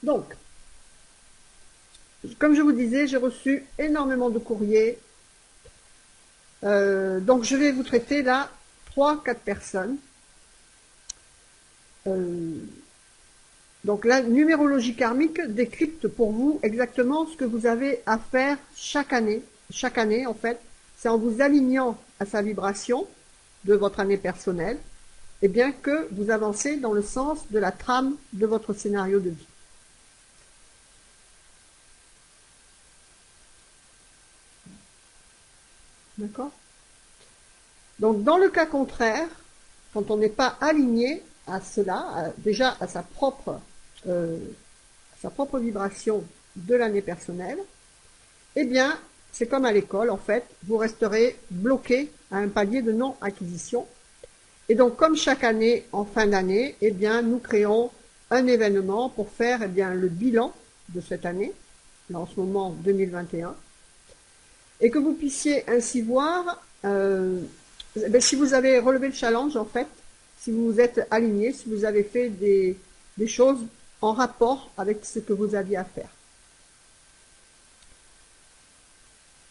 Donc, comme je vous disais, j'ai reçu énormément de courriers. Donc, je vais vous traiter là 3-4 personnes. Donc, la numérologie karmique décrypte pour vous exactement ce que vous avez à faire chaque année. Chaque année, en fait, c'est en vous alignant à sa vibration de votre année personnelle, et bien que vous avancez dans le sens de la trame de votre scénario de vie. D'accord? Donc, dans le cas contraire, quand on n'est pas aligné à cela, déjà à euh, sa propre vibration de l'année personnelle, eh bien, c'est comme à l'école, en fait, vous resterez bloqué à un palier de non-acquisition. Et donc, comme chaque année, en fin d'année, eh bien, nous créons un événement pour faire eh bien, le bilan de cette année, là en ce moment 2021, et que vous puissiez ainsi voir si vous avez relevé le challenge, en fait, si vous vous êtes aligné, si vous avez fait des choses en rapport avec ce que vous aviez à faire.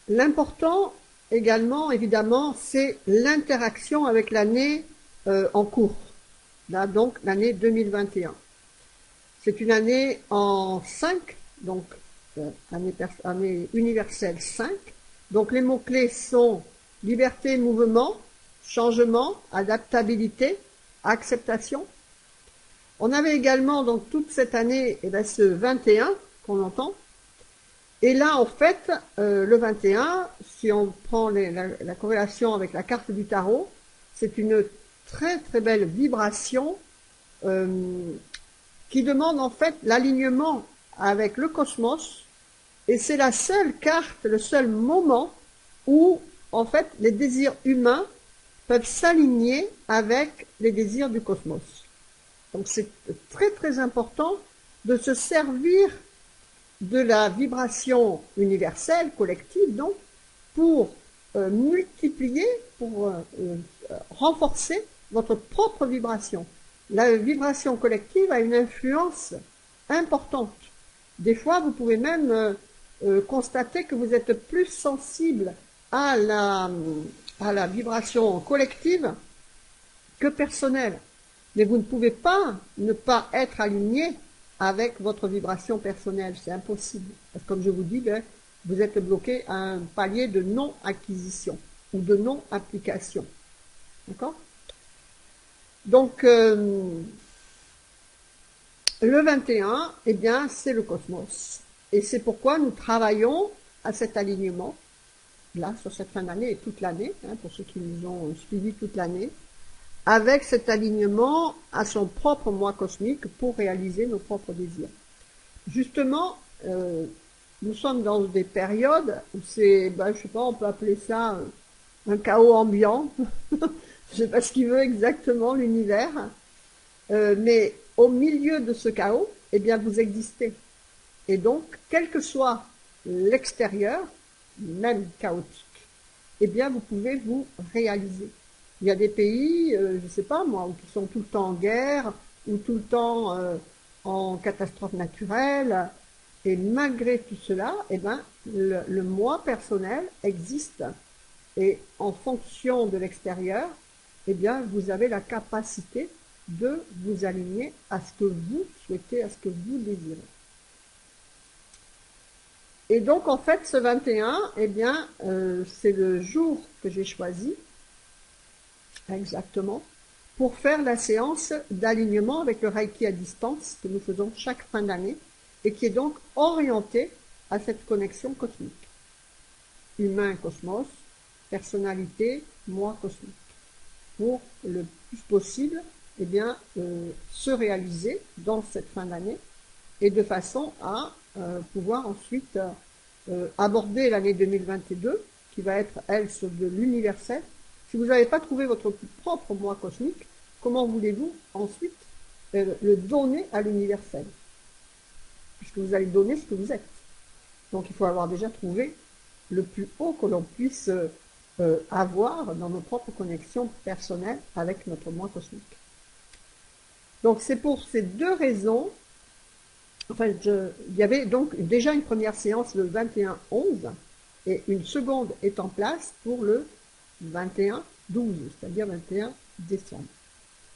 L'important également, évidemment, c'est l'interaction avec l'année en cours, là, donc l'année 2021. C'est une année en 5, donc année universelle 5. Donc les mots-clés sont liberté, mouvement, changement, adaptabilité, acceptation. On avait également donc toute cette année ce 21 qu'on entend. Et là, en fait, le 21, si on prend la corrélation avec la carte du tarot, c'est une très très belle vibration qui demande en fait l'alignement avec le cosmos. Et c'est la seule carte, le seul moment où en fait les désirs humains peuvent s'aligner avec les désirs du cosmos. Donc c'est très très important de se servir de la vibration universelle, collective, donc, pour multiplier, pour renforcer votre propre vibration. La vibration collective a une influence importante. Des fois, vous pouvez même constater que vous êtes plus sensible à la vibration collective que personnelle. Mais vous ne pouvez pas ne pas être aligné avec votre vibration personnelle. C'est impossible. Parce que comme je vous dis, vous êtes bloqué à un palier de non-acquisition ou de non-application. D'accord? Donc, le 21, eh bien, c'est le cosmos. Et c'est pourquoi nous travaillons à cet alignement, là, sur cette fin d'année et toute l'année, hein, pour ceux qui nous ont suivis toute l'année, avec cet alignement à son propre moi cosmique pour réaliser nos propres désirs. Justement, nous sommes dans des périodes où c'est, je sais pas, on peut appeler ça un chaos ambiant. Je sais pas ce qu'il veut exactement l'univers, mais au milieu de ce chaos, eh bien, vous existez. Et donc, quel que soit l'extérieur, même chaotique, eh bien, vous pouvez vous réaliser. Il y a des pays, je ne sais pas moi, qui sont tout le temps en guerre, ou tout le temps en catastrophe naturelle, et malgré tout cela, eh ben, le moi personnel existe. Et en fonction de l'extérieur, eh bien, vous avez la capacité de vous aligner à ce que vous souhaitez, à ce que vous désirez. Et donc, en fait, ce 21, eh bien, c'est le jour que j'ai choisi, exactement, pour faire la séance d'alignement avec le Reiki à distance que nous faisons chaque fin d'année et qui est donc orientée à cette connexion cosmique. Humain, cosmos, personnalité, moi, cosmique. Pour le plus possible, eh bien, se réaliser dans cette fin d'année et de façon à pouvoir ensuite aborder l'année 2022 qui va être, elle, sur de l'universel. Si vous n'avez pas trouvé votre propre moi cosmique, comment voulez-vous ensuite le donner à l'universel? Puisque vous allez donner ce que vous êtes. Donc il faut avoir déjà trouvé le plus haut que l'on puisse avoir dans nos propres connexions personnelles avec notre moi cosmique. Donc c'est pour ces deux raisons enfin, il y avait donc déjà une première séance le 21-11 et une seconde est en place pour le 21-12, c'est-à-dire 21 décembre.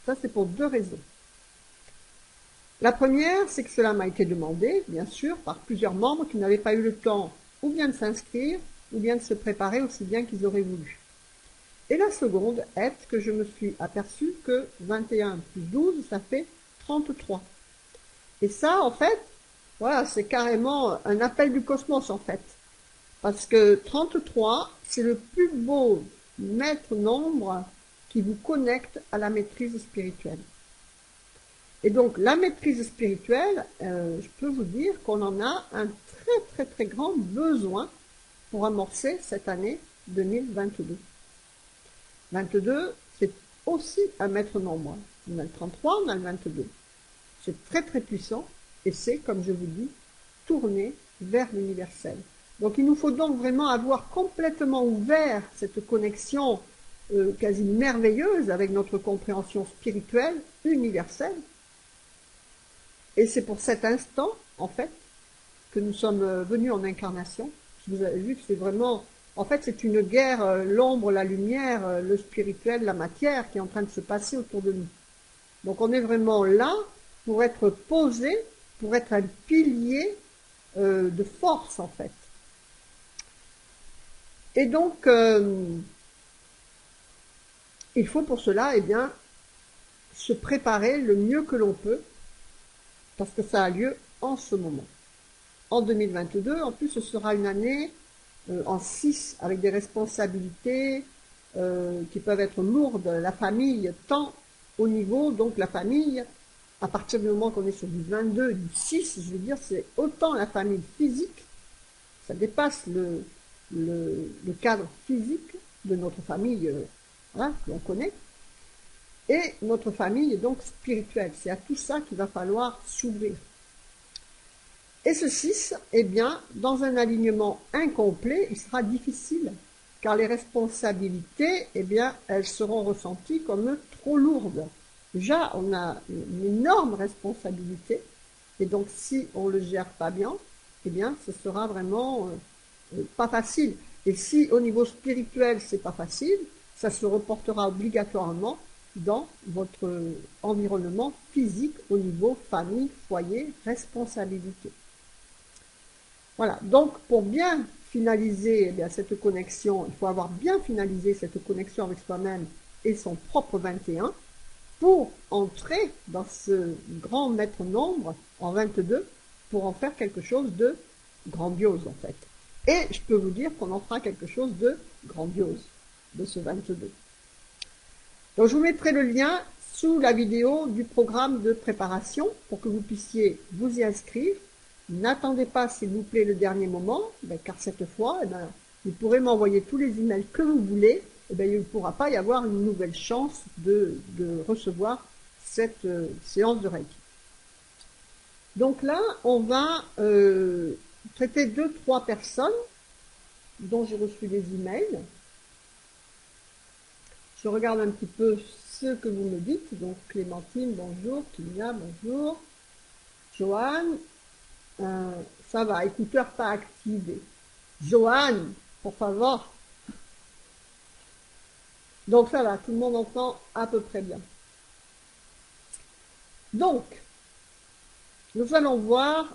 Ça, c'est pour deux raisons. La première, c'est que cela m'a été demandé, bien sûr, par plusieurs membres qui n'avaient pas eu le temps ou bien de s'inscrire, ou bien de se préparer aussi bien qu'ils auraient voulu. Et la seconde est que je me suis aperçu que 21 plus 12, ça fait 33. Et ça, en fait, voilà, c'est carrément un appel du cosmos, en fait. Parce que 33, c'est le plus beau maître nombre qui vous connecte à la maîtrise spirituelle. Et donc, la maîtrise spirituelle, je peux vous dire qu'on en a un très, très, très grand besoin pour amorcer cette année 2022. 22, c'est aussi un maître nombre. On a le 33, on a le 22. C'est très, très puissant et c'est, comme je vous dis, tourné vers l'universel. Donc, il nous faut donc vraiment avoir complètement ouvert cette connexion quasi merveilleuse avec notre compréhension spirituelle universelle. Et c'est pour cet instant, en fait, que nous sommes venus en incarnation. Vous avez vu que c'est vraiment, en fait, c'est une guerre, l'ombre, la lumière, le spirituel, la matière qui est en train de se passer autour de nous. Donc on est vraiment là pour être posé, pour être un pilier de force, en fait. Et donc, il faut pour cela, eh bien, se préparer le mieux que l'on peut, parce que ça a lieu en ce moment. En 2022, en plus, ce sera une année en 6, avec des responsabilités qui peuvent être lourdes. La famille, tant au niveau, donc la famille, à partir du moment qu'on est sur du 22, du 6, je veux dire, c'est autant la famille physique, ça dépasse le cadre physique de notre famille, hein, que l'on connaît, et notre famille, donc spirituelle. C'est à tout ça qu'il va falloir s'ouvrir. Et ce 6, eh bien, dans un alignement incomplet, il sera difficile, car les responsabilités, eh bien, elles seront ressenties comme trop lourdes. Déjà, on a une énorme responsabilité, et donc si on ne le gère pas bien, eh bien, ce sera vraiment pas facile. Et si au niveau spirituel, c'est pas facile, ça se reportera obligatoirement dans votre environnement physique au niveau famille, foyer, responsabilité. Voilà, donc pour bien finaliser cette connexion, il faut avoir bien finalisé cette connexion avec soi-même et son propre 21 pour entrer dans ce grand maître nombre en 22 pour en faire quelque chose de grandiose en fait. Et je peux vous dire qu'on en fera quelque chose de grandiose de ce 22. Donc je vous mettrai le lien sous la vidéo du programme de préparation pour que vous puissiez vous y inscrire. N'attendez pas, s'il vous plaît, le dernier moment, car cette fois, vous pourrez m'envoyer tous les emails que vous voulez, il ne pourra pas y avoir une nouvelle chance de recevoir cette séance de Reiki. Donc là, on va traiter 2-3 personnes dont j'ai reçu des emails. Je regarde un petit peu ce que vous me dites. Donc Clémentine, bonjour. Kilia, bonjour. Joanne, ça va, écouteur pas activé. Joanne, pour favor. Donc ça va, tout le monde entend à peu près bien. Donc, nous allons voir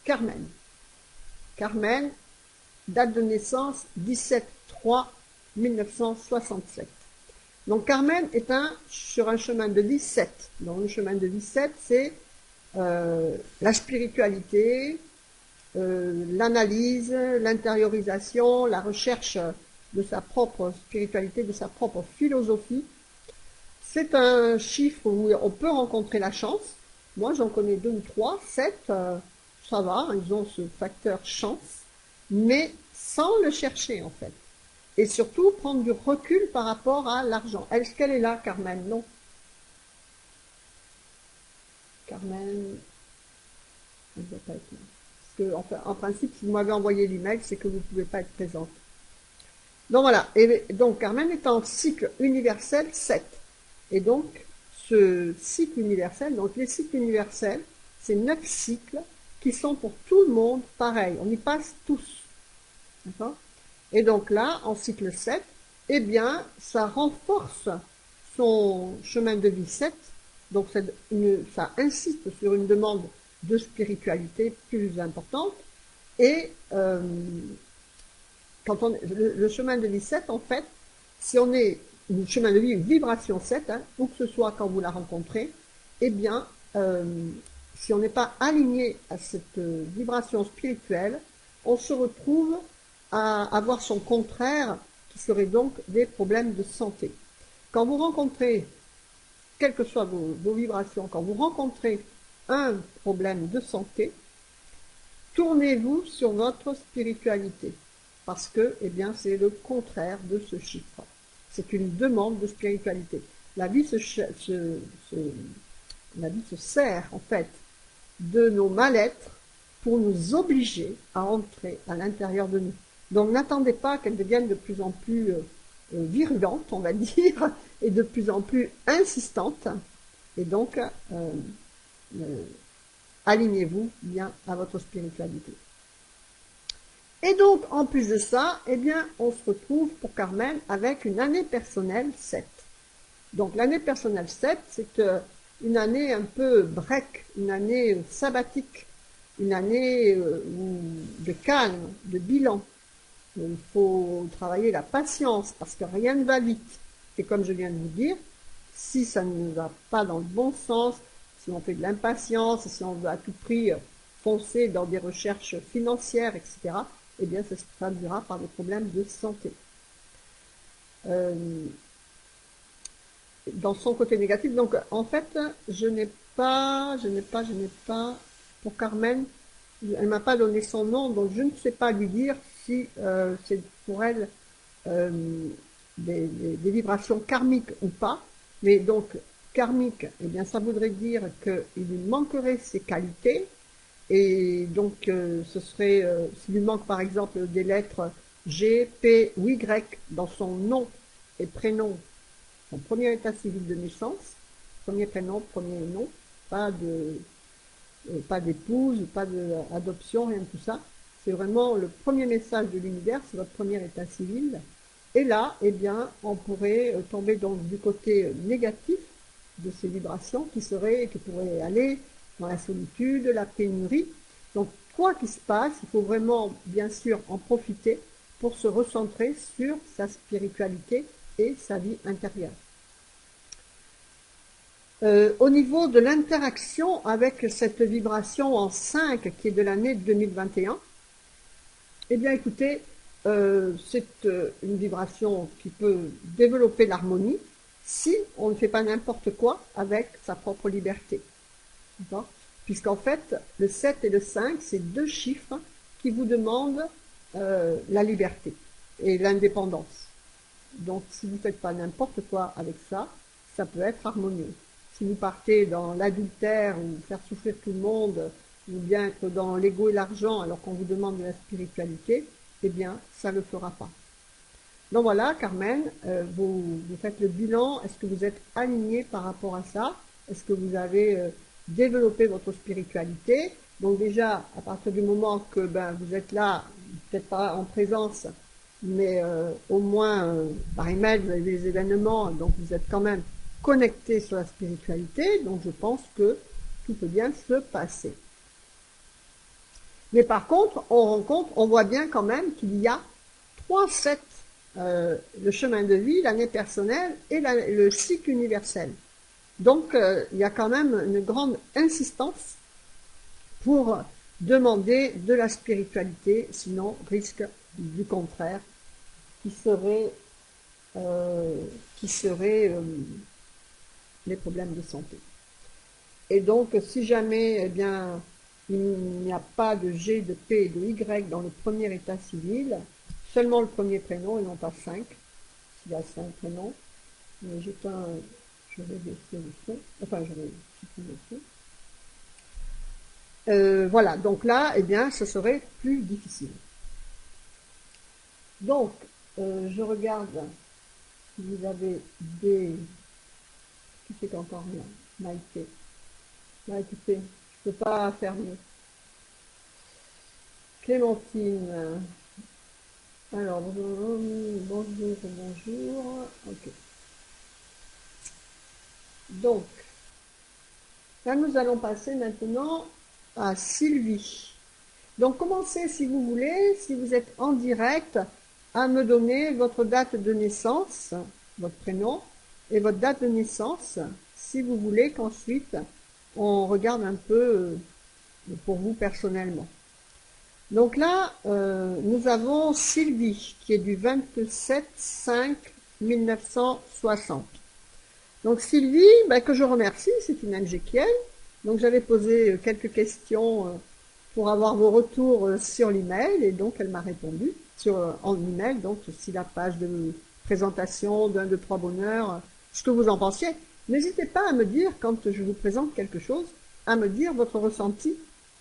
Carmen. Carmen, date de naissance 17-3-1967. Donc Carmen est sur un chemin de vie 7. Donc le chemin de vie 7, c'est la spiritualité, l'analyse, l'intériorisation, la recherche de sa propre spiritualité, de sa propre philosophie. C'est un chiffre où on peut rencontrer la chance. Moi, j'en connais 2 ou 3, 7, ça va, ils ont ce facteur chance, mais sans le chercher en fait. Et surtout, prendre du recul par rapport à l'argent. Est-ce qu'elle est là, Carmen? Non. Carmen, elle ne doit pas être là. Parce que, enfin, en principe, si vous m'avez envoyé l'email, c'est que vous ne pouvez pas être présente. Donc voilà, et donc Carmen est en cycle universel 7. Et donc, ce cycle universel, donc les cycles universels, c'est 9 cycles qui sont pour tout le monde pareils. On y passe tous. D'accord? Et donc là, en cycle 7, eh bien, ça renforce son chemin de vie 7. Donc ça insiste sur une demande de spiritualité plus importante. Et quand le chemin de vie 7, en fait, si on est le chemin de vie, une vibration 7, hein, où que ce soit quand vous la rencontrez, eh bien, si on n'est pas aligné à cette vibration spirituelle, on se retrouve à avoir son contraire, qui serait donc des problèmes de santé. Quand vous rencontrez, quelles que soient vos vibrations, quand vous rencontrez un problème de santé, tournez-vous sur votre spiritualité, parce que, eh bien, c'est le contraire de ce chiffre. C'est une demande de spiritualité. La vie la vie se sert, en fait, de nos mal-être pour nous obliger à entrer à l'intérieur de nous. Donc n'attendez pas qu'elle devienne de plus en plus virulente, on va dire, et de plus en plus insistante. Et donc, alignez-vous bien à votre spiritualité. Et donc, en plus de ça, eh bien, on se retrouve pour Carmen avec une année personnelle 7. Donc, l'année personnelle 7, c'est une année un peu break, une année sabbatique, une année de calme, de bilan. Il faut travailler la patience parce que rien ne va vite. Et comme je viens de vous dire, si ça ne va pas dans le bon sens, si on fait de l'impatience, si on veut à tout prix foncer dans des recherches financières, etc., eh bien, ça se traduira par des problèmes de santé. Dans son côté négatif, donc en fait, je n'ai pas, pour Carmen, elle m'a pas donné son nom, donc je ne sais pas lui dire si c'est pour elle des vibrations karmiques ou pas. Mais donc, karmique, eh bien, ça voudrait dire qu'il lui manquerait ses qualités. Et donc, ce serait, s'il lui manque par exemple des lettres G, P ou Y dans son nom et prénom, son premier état civil de naissance, premier prénom, premier nom, pas d'épouse, pas d'adoption, rien de tout ça. C'est vraiment le premier message de l'univers, c'est votre premier état civil. Et là, eh bien, on pourrait tomber donc du côté négatif de ces vibrations qui pourraient aller dans la solitude, la pénurie. Donc, quoi qu'il se passe, il faut vraiment, bien sûr, en profiter pour se recentrer sur sa spiritualité et sa vie intérieure. Au niveau de l'interaction avec cette vibration en 5 qui est de l'année 2021, eh bien écoutez, c'est une vibration qui peut développer l'harmonie si on ne fait pas n'importe quoi avec sa propre liberté. Puisqu'en fait, le 7 et le 5, c'est deux chiffres qui vous demandent la liberté et l'indépendance. Donc si vous ne faites pas n'importe quoi avec ça, ça peut être harmonieux. Si vous partez dans l'adultère ou faire souffrir tout le monde, ou bien être dans l'ego et l'argent alors qu'on vous demande de la spiritualité, eh bien, ça ne le fera pas. Donc voilà, Carmen, vous faites le bilan. Est-ce que vous êtes aligné par rapport à ça? Est-ce que vous avez développé votre spiritualité? Donc déjà, à partir du moment que vous êtes là, peut-être pas en présence, mais au moins par email, vous avez des événements, donc vous êtes quand même connecté sur la spiritualité, donc je pense que tout peut bien se passer. Mais par contre, on voit bien quand même qu'il y a 3 sets, le chemin de vie, l'année personnelle et le cycle universel. Donc, il y a quand même une grande insistance pour demander de la spiritualité, sinon risque du contraire, qui serait les problèmes de santé. Et donc, si jamais, eh bien, il n'y a pas de G, de P et de Y dans le premier état civil, seulement le premier prénom et non pas 5, s'il y a 5 prénoms, mais je vais baisser le son, enfin je vais supprimer le son. Voilà, donc là, eh bien, ce serait plus difficile. Donc, je regarde si vous avez des... Qui c'est qu'encore là? Maïté. Bah écoutez, Je peux pas faire mieux. Clémentine. Alors, bonjour, bonjour. Ok. Donc, là, nous allons passer maintenant à Sylvie. Donc, commencez, si vous voulez, si vous êtes en direct, à me donner votre date de naissance, votre prénom, et votre date de naissance, si vous voulez qu'ensuite, on regarde un peu pour vous personnellement. Donc là, nous avons Sylvie, qui est du 27/5/1960. Donc Sylvie, que je remercie, c'est une Angekienne. Donc j'avais posé quelques questions pour avoir vos retours sur l'email, et donc elle m'a répondu en email, donc si la page de présentation d'un de trois bonheurs, ce que vous en pensiez. N'hésitez pas à me dire, quand je vous présente quelque chose, à me dire votre ressenti,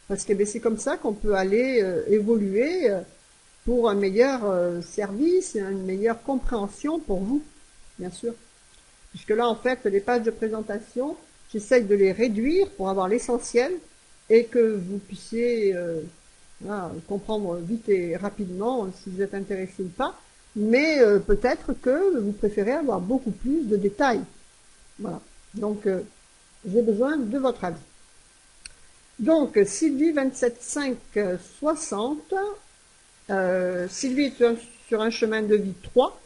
parce que c'est comme ça qu'on peut aller évoluer pour un meilleur service et une meilleure compréhension pour vous, bien sûr. Puisque là, en fait, les pages de présentation, j'essaye de les réduire pour avoir l'essentiel et que vous puissiez comprendre vite et rapidement si vous êtes intéressé ou pas. Mais peut-être que vous préférez avoir beaucoup plus de détails. Voilà. Donc, j'ai besoin de votre avis. Donc, Sylvie 27/5/60. Sylvie est sur un chemin de vie 3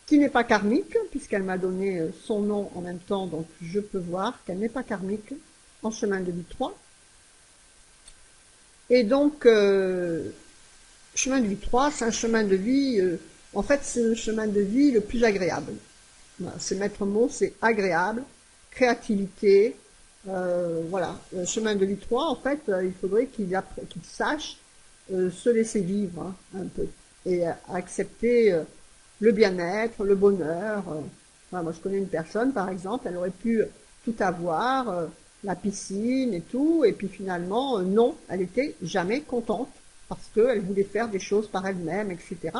qui n'est pas karmique, puisqu'elle m'a donné son nom en même temps, donc je peux voir qu'elle n'est pas karmique en chemin de vie 3. Et donc, chemin de vie 3, c'est un chemin de vie, en fait, c'est le chemin de vie le plus agréable. Voilà, c'est maître mot, c'est agréable, créativité, voilà. Le chemin de vie 3, en fait, il faudrait qu'il sache se laisser vivre un peu et accepter le bien-être, le bonheur. Voilà, moi, je connais une personne, par exemple, elle aurait pu tout avoir, la piscine et tout, et puis finalement, non, elle était jamais contente parce qu'elle voulait faire des choses par elle-même, etc.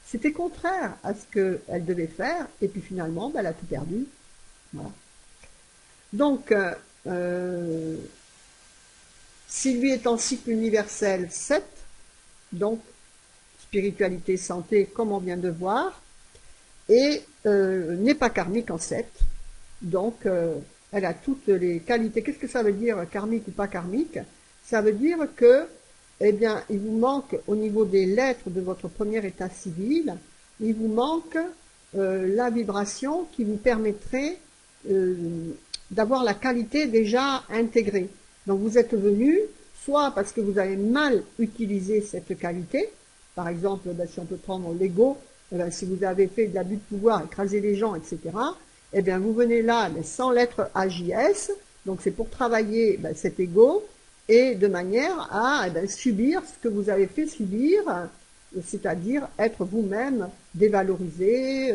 C'était contraire à ce qu'elle devait faire, et puis finalement, elle a tout perdu. Voilà. Donc, Sylvie est en cycle universel 7, donc spiritualité, santé, comme on vient de voir, et n'est pas karmique en 7. Donc, elle a toutes les qualités. Qu'est-ce que ça veut dire, karmique ou pas karmique? Ça veut dire que, eh bien, il vous manque, au niveau des lettres de votre premier état civil, il vous manque la vibration qui vous permettrait d'avoir la qualité déjà intégrée. Donc, vous êtes venu, soit parce que vous avez mal utilisé cette qualité, par exemple, si on peut prendre l'ego, si vous avez fait de l'abus de pouvoir, écraser les gens, etc., eh bien, vous venez là, mais sans lettre AJS, donc c'est pour travailler cet ego, et de manière à subir ce que vous avez fait subir, c'est-à-dire être vous-même dévalorisé,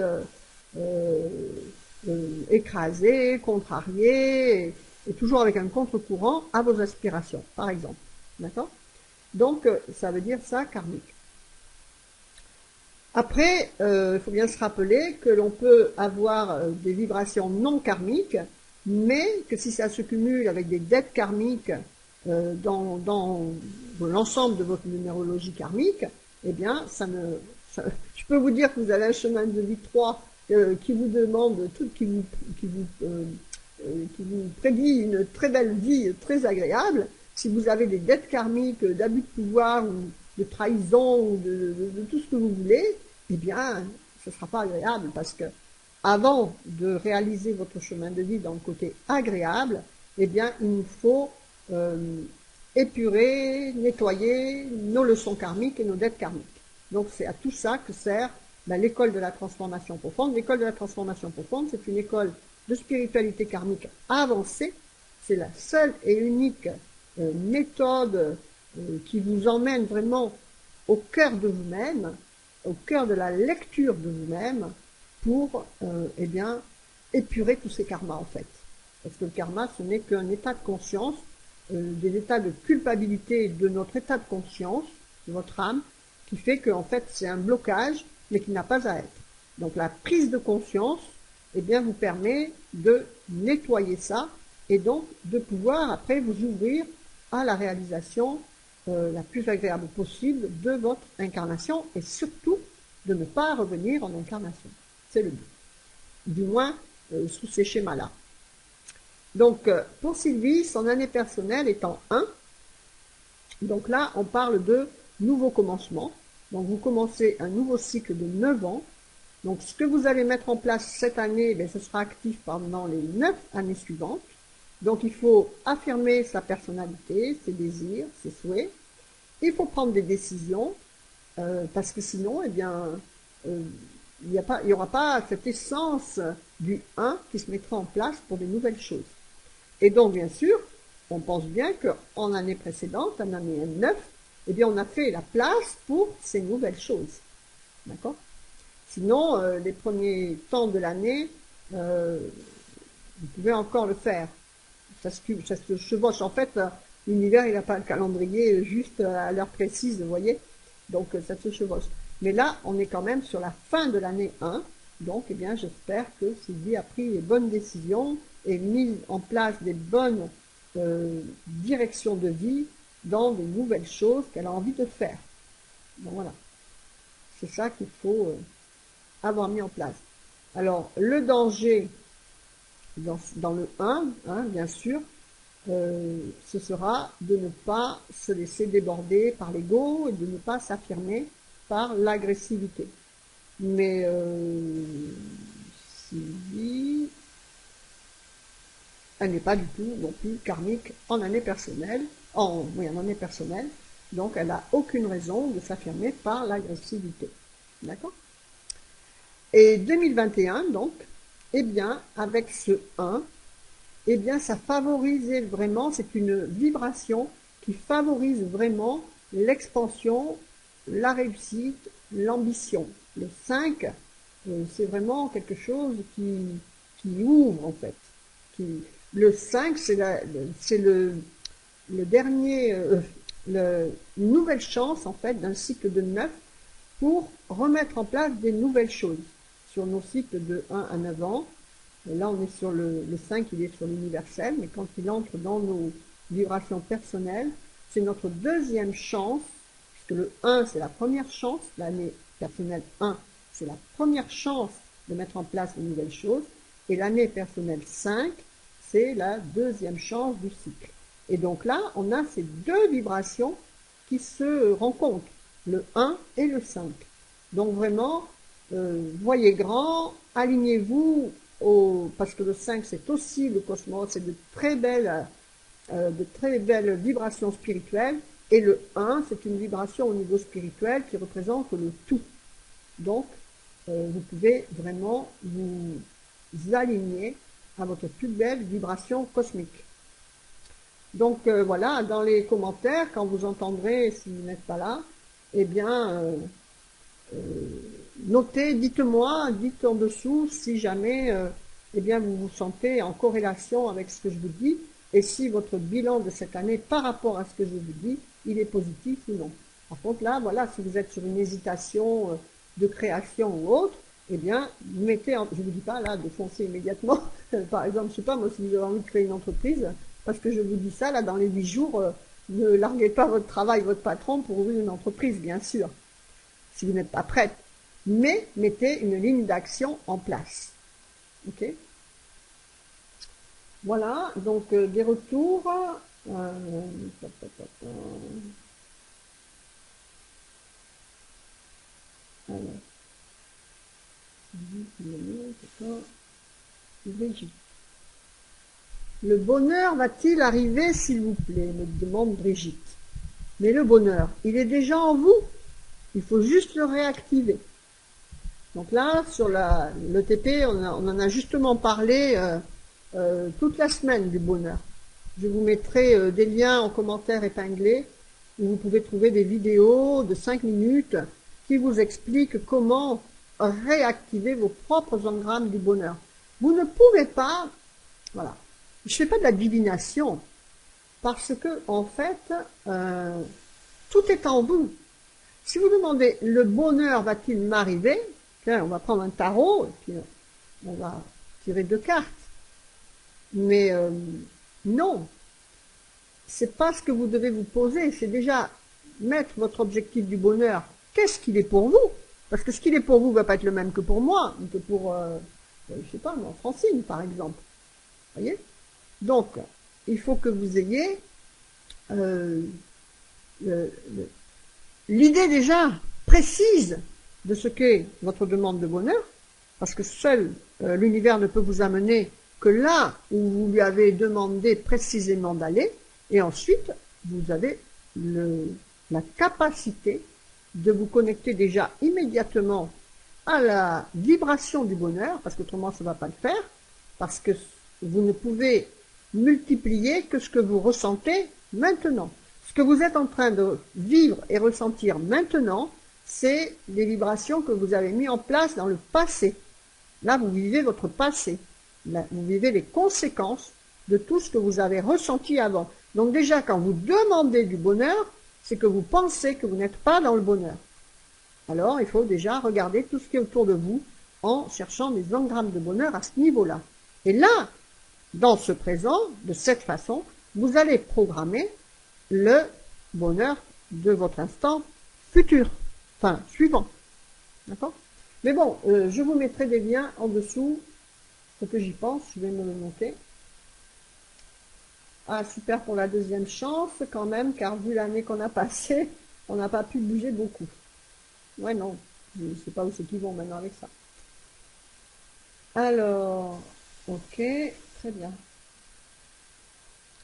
écrasé, contrarié, et toujours avec un contre-courant à vos aspirations, par exemple. D'accord? Donc, ça veut dire ça, karmique. Après, il faut bien se rappeler que l'on peut avoir des vibrations non karmiques, mais que si ça se cumule avec des dettes karmiques dans l'ensemble de votre numérologie karmique, eh bien, je peux vous dire que vous avez un chemin de vie 3 qui vous demande, qui vous prédit une très belle vie, très agréable. Si vous avez des dettes karmiques, d'abus de pouvoir, ou de trahison, ou de tout ce que vous voulez, eh bien, ce ne sera pas agréable, parce que avant de réaliser votre chemin de vie dans le côté agréable, eh bien, il nous faut épurer, nettoyer nos leçons karmiques et nos dettes karmiques. Donc, c'est à tout ça que sert l'école de la transformation profonde. L'école de la transformation profonde, c'est une école de spiritualité karmique avancée. C'est la seule et unique méthode qui vous emmène vraiment au cœur de vous-même, au cœur de la lecture de vous-même, pour eh bien, épurer tous ces karmas, en fait. Parce que le karma, ce n'est qu'un état de conscience, des états de culpabilité de notre état de conscience, de votre âme, qui fait qu'en fait, c'est un blocage, mais qui n'a pas à être. Donc la prise de conscience, eh bien, vous permet de nettoyer ça, et donc de pouvoir après vous ouvrir à la réalisation la plus agréable possible de votre incarnation et surtout de ne pas revenir en incarnation. C'est le but. Du moins, sous ces schémas-là. Donc, pour Sylvie, son année personnelle est en 1. Donc là, on parle de nouveau commencement. Donc, vous commencez un nouveau cycle de 9 ans. Donc, ce que vous allez mettre en place cette année, bien, ce sera actif pendant les 9 années suivantes. Donc, il faut affirmer sa personnalité, ses désirs, ses souhaits. Il faut prendre des décisions, parce que sinon, eh bien, il n'y aura pas cette essence du 1 qui se mettra en place pour de nouvelles choses. Et donc, bien sûr, on pense bien qu'en année précédente, en année 9, eh bien, on a fait la place pour ces nouvelles choses. D'accord? Sinon, les premiers temps de l'année, vous pouvez encore le faire. Ça se chevauche. En fait, l'univers, il n'a pas le calendrier juste à l'heure précise, vous voyez. Donc, ça se chevauche. Mais là, on est quand même sur la fin de l'année 1. Donc, eh bien, j'espère que Sylvie a pris les bonnes décisions et mis en place des bonnes directions de vie dans de nouvelles choses qu'elle a envie de faire. Donc, voilà. C'est ça qu'il faut avoir mis en place. Alors, le danger dans le 1, hein, bien sûr, ce sera de ne pas se laisser déborder par l'ego et de ne pas s'affirmer par l'agressivité. Mais Sylvie, elle n'est pas du tout non plus karmique en année personnelle, en année personnelle, donc elle n'a aucune raison de s'affirmer par l'agressivité. D'accord? Et 2021, donc, eh bien, avec ce 1, eh bien, ça favorise vraiment, c'est une vibration qui favorise vraiment l'expansion, la réussite, l'ambition. Le 5, c'est vraiment quelque chose qui ouvre, en fait. Le 5, c'est le dernier, une nouvelle chance, en fait, d'un cycle de 9 pour remettre en place des nouvelles choses sur nos cycles de 1 à 9 ans. Et là, on est sur le 5, il est sur l'universel, mais quand il entre dans nos vibrations personnelles, c'est notre deuxième chance, puisque le 1, c'est la première chance, l'année personnelle 1, c'est la première chance de mettre en place une nouvelle chose, et l'année personnelle 5, c'est la deuxième chance du cycle. Et donc là, on a ces deux vibrations qui se rencontrent, le 1 et le 5. Donc vraiment, voyez grand, alignez-vous parce que le 5 c'est aussi le cosmos, c'est de très belles vibrations spirituelles, et le 1 c'est une vibration au niveau spirituel qui représente le tout. Donc vous pouvez vraiment vous aligner à votre plus belle vibration cosmique. Donc voilà, dans les commentaires, quand vous entendrez, si vous n'êtes pas là, eh bien notez, dites-moi, dites en dessous si jamais eh bien, vous vous sentez en corrélation avec ce que je vous dis, et si votre bilan de cette année par rapport à ce que je vous dis, il est positif ou non. Par contre là, voilà, si vous êtes sur une hésitation de création ou autre, eh bien, mettez, je ne vous dis pas là de foncer immédiatement, par exemple, je sais pas, moi si vous avez envie de créer une entreprise, parce que je vous dis ça, là, dans les 8 jours, ne larguez pas votre travail, votre patron pour ouvrir une entreprise, bien sûr, si vous n'êtes pas prête. Mais mettez une ligne d'action en place. Ok? Voilà, donc des retours. Alors. Brigitte. Le bonheur va-t-il arriver, s'il vous plaît, me demande Brigitte. Mais le bonheur, il est déjà en vous. Il faut juste le réactiver. Donc là, sur l'ETP, on en a justement parlé toute la semaine du bonheur. Je vous mettrai des liens en commentaire épinglés où vous pouvez trouver des vidéos de 5 minutes qui vous expliquent comment réactiver vos propres engrammes du bonheur. Vous ne pouvez pas, voilà, je ne fais pas de la divination parce que, en fait, tout est en vous. Si vous demandez, le bonheur va-t-il m'arriver? On va prendre un tarot et puis on va tirer 2 cartes. Mais non. c'est pas ce que vous devez vous poser, c'est déjà mettre votre objectif du bonheur. Qu'est-ce qu'il est pour vous? Parce que ce qu'il est pour vous va pas être le même que pour moi, ou que pour, je sais pas moi, Francine par exemple. Voyez? Donc, il faut que vous ayez euh, l'idée déjà précise de ce qu'est votre demande de bonheur, parce que seul l'univers ne peut vous amener que là où vous lui avez demandé précisément d'aller, et ensuite vous avez la capacité de vous connecter déjà immédiatement à la vibration du bonheur, parce qu'autrement ça ne va pas le faire, parce que vous ne pouvez multiplier que ce que vous ressentez maintenant. Ce que vous êtes en train de vivre et ressentir maintenant, c'est des vibrations que vous avez mis en place dans le passé. Là, vous vivez votre passé. Là, vous vivez les conséquences de tout ce que vous avez ressenti avant. Donc déjà, quand vous demandez du bonheur, c'est que vous pensez que vous n'êtes pas dans le bonheur. Alors, il faut déjà regarder tout ce qui est autour de vous en cherchant des engrammes de bonheur à ce niveau-là. Et là, dans ce présent, de cette façon, vous allez programmer le bonheur de votre instant futur, enfin suivant. D'accord? Mais bon, je vous mettrai des liens en dessous, ce que j'y pense, je vais me le noter. Ah, super pour la deuxième chance quand même, car vu l'année qu'on a passée, on n'a pas pu bouger beaucoup. Ouais, non, je ne sais pas où c'est qu'ils vont maintenant avec ça. Alors, ok, très bien.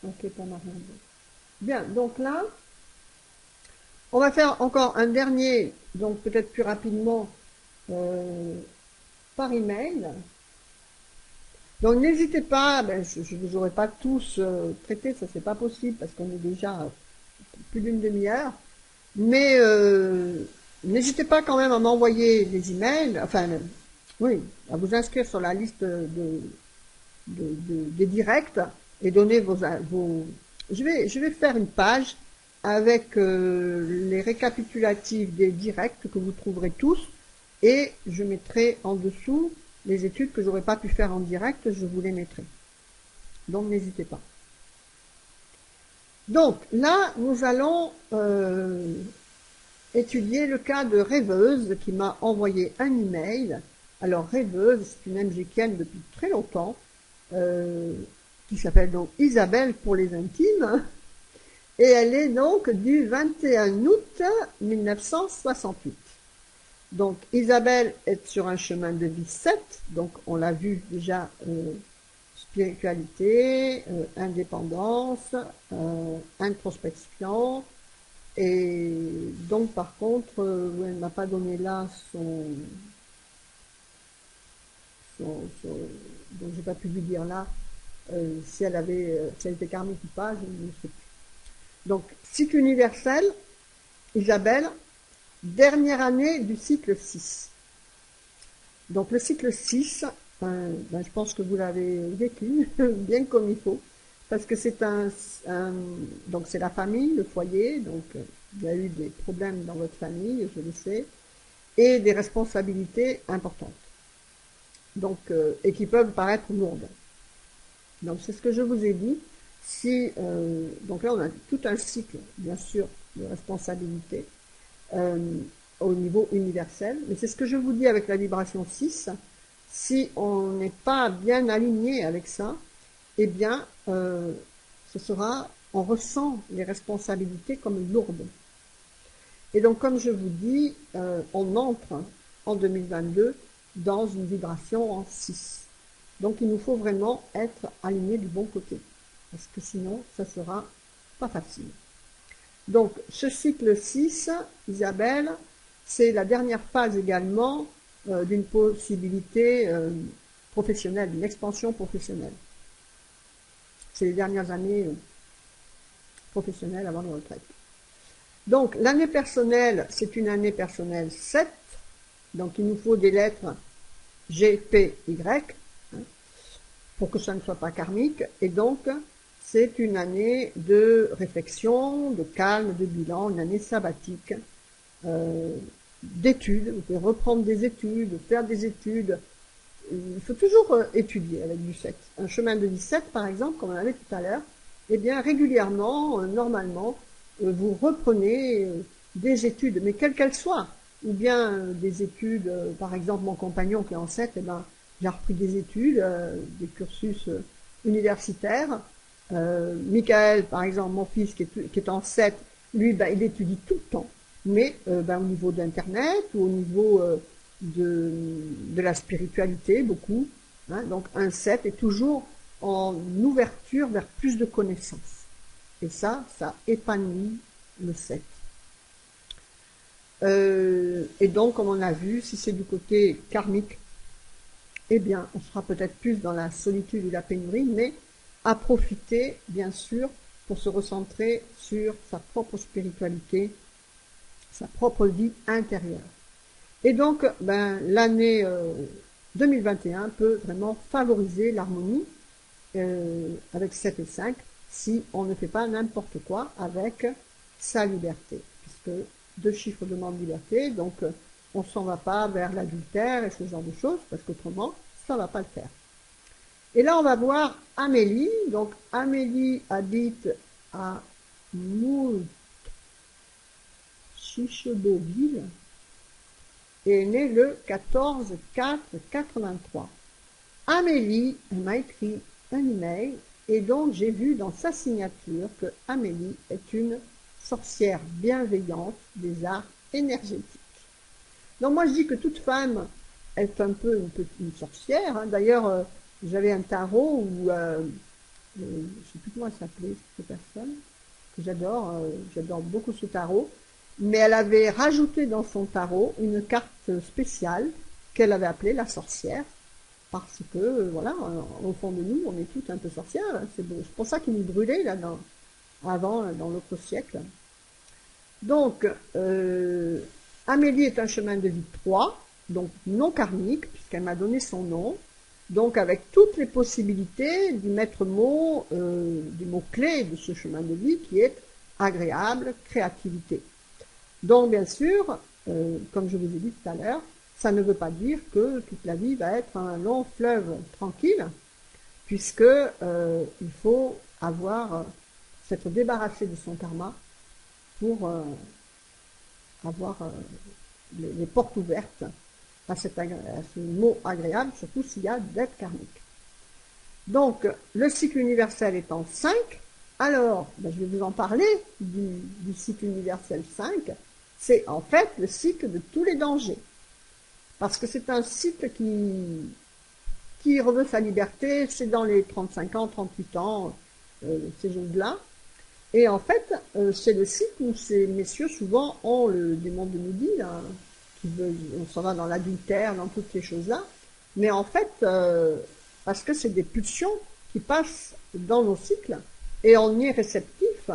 Ok, pas marrant. Bien, donc là, on va faire encore un dernier, donc peut-être plus rapidement, par email. Donc n'hésitez pas, ben, je ne vous aurai pas tous traités, ça c'est pas possible parce qu'on est déjà plus d'une demi-heure, mais n'hésitez pas quand même à m'envoyer des emails, enfin oui, à vous inscrire sur la liste des directs et donner vos je vais faire une page avec les récapitulatifs des directs que vous trouverez tous et je mettrai en dessous les études que j'aurais pas pu faire en direct, je vous les mettrai. Donc n'hésitez pas. Donc là, nous allons étudier le cas de Rêveuse qui m'a envoyé un email. Alors Rêveuse, c'est une MGKienne depuis très longtemps, qui s'appelle donc Isabelle pour les intimes, et elle est donc du 21 août 1968. Donc Isabelle est sur un chemin de vie 7, donc on l'a vu déjà, spiritualité, indépendance, introspection, et donc par contre, elle ne m'a pas donné là donc j'ai pas pu lui dire là si elle était karmique ou pas, je ne sais plus. Donc cycle universel, Isabelle, dernière année du cycle 6. Donc le cycle 6, je pense que vous l'avez vécu bien comme il faut, parce que c'est donc c'est la famille, le foyer, donc il y a eu des problèmes dans votre famille, je le sais, et des responsabilités importantes, donc et qui peuvent paraître lourdes. Donc c'est ce que je vous ai dit. Donc là on a tout un cycle, bien sûr, de responsabilités au niveau universel, mais c'est ce que je vous dis avec la vibration 6, si on n'est pas bien aligné avec ça, eh bien, on ressent les responsabilités comme lourdes. Et donc, comme je vous dis, on entre en 2022 dans une vibration en 6. Donc, il nous faut vraiment être aligné du bon côté, parce que sinon, ça sera pas facile. Donc, ce cycle 6, Isabelle, c'est la dernière phase également d'une possibilité professionnelle, d'une expansion professionnelle. C'est les dernières années professionnelles avant la retraite. Donc, l'année personnelle, c'est une année personnelle 7. Donc, il nous faut des lettres G, P, Y, hein, pour que ça ne soit pas karmique. Et donc, c'est une année de réflexion, de calme, de bilan, une année sabbatique, d'études. Vous pouvez reprendre des études, faire des études. Il faut toujours étudier avec du 7. Un chemin de 17, par exemple, comme on avait tout à l'heure, eh bien régulièrement, normalement, vous reprenez des études, mais quelles qu'elles soient, ou bien des études, par exemple mon compagnon qui est en 7, eh ben, j'ai repris des études, des cursus universitaires. Michael, par exemple, mon fils qui est en 7, lui, ben, il étudie tout le temps, mais ben, au niveau d'Internet ou au niveau de la spiritualité, beaucoup. Hein, donc un 7 est toujours en ouverture vers plus de connaissances. Et ça épanouit le 7. Et donc, comme on a vu, si c'est du côté karmique, eh bien, on sera peut-être plus dans la solitude ou la pénurie, mais à profiter, bien sûr, pour se recentrer sur sa propre spiritualité, sa propre vie intérieure. Et donc, ben, l'année 2021 peut vraiment favoriser l'harmonie avec 7 et 5 si on ne fait pas n'importe quoi avec sa liberté. Puisque 2 chiffres demandent liberté, donc on ne s'en va pas vers l'adultère et ce genre de choses, parce qu'autrement, ça ne va pas le faire. Et là, on va voir Amélie. Donc, Amélie habite à Moulchicheboville et est née le 14/4/83. Amélie, elle m'a écrit un email et donc j'ai vu dans sa signature que Amélie est une sorcière bienveillante des arts énergétiques. Donc moi je dis que toute femme est un peu une sorcière. Hein. D'ailleurs, j'avais un tarot où, je ne sais plus comment elle s'appelait cette personne, que j'adore beaucoup ce tarot, mais elle avait rajouté dans son tarot une carte spéciale qu'elle avait appelée la sorcière. Parce que, voilà, au fond de nous, on est toutes un peu sorcières. Hein. C'est pour ça qu'ils nous brûlaient, là, avant, dans l'autre siècle. Donc, Amélie est un chemin de vie 3, donc non karmique, puisqu'elle m'a donné son nom. Donc, avec toutes les possibilités du maître mot, du mot-clé de ce chemin de vie qui est agréable, créativité. Donc, bien sûr, comme je vous ai dit tout à l'heure, ça ne veut pas dire que toute la vie va être un long fleuve tranquille, puisque il faut s'être débarrassé de son karma pour avoir les portes ouvertes à ce mot agréable, surtout s'il y a dette karmique. Donc, le cycle universel étant 5, alors, ben, je vais vous en parler du cycle universel 5, c'est en fait le cycle de tous les dangers. Parce que c'est un cycle qui reveut sa liberté, c'est dans les 35 ans, 38 ans, ces choses-là. Et en fait, c'est le cycle où ces messieurs souvent ont le démon de midi, là, on s'en va dans l'adultère, dans toutes ces choses-là. Mais en fait, parce que c'est des pulsions qui passent dans nos cycles, et on y est réceptif.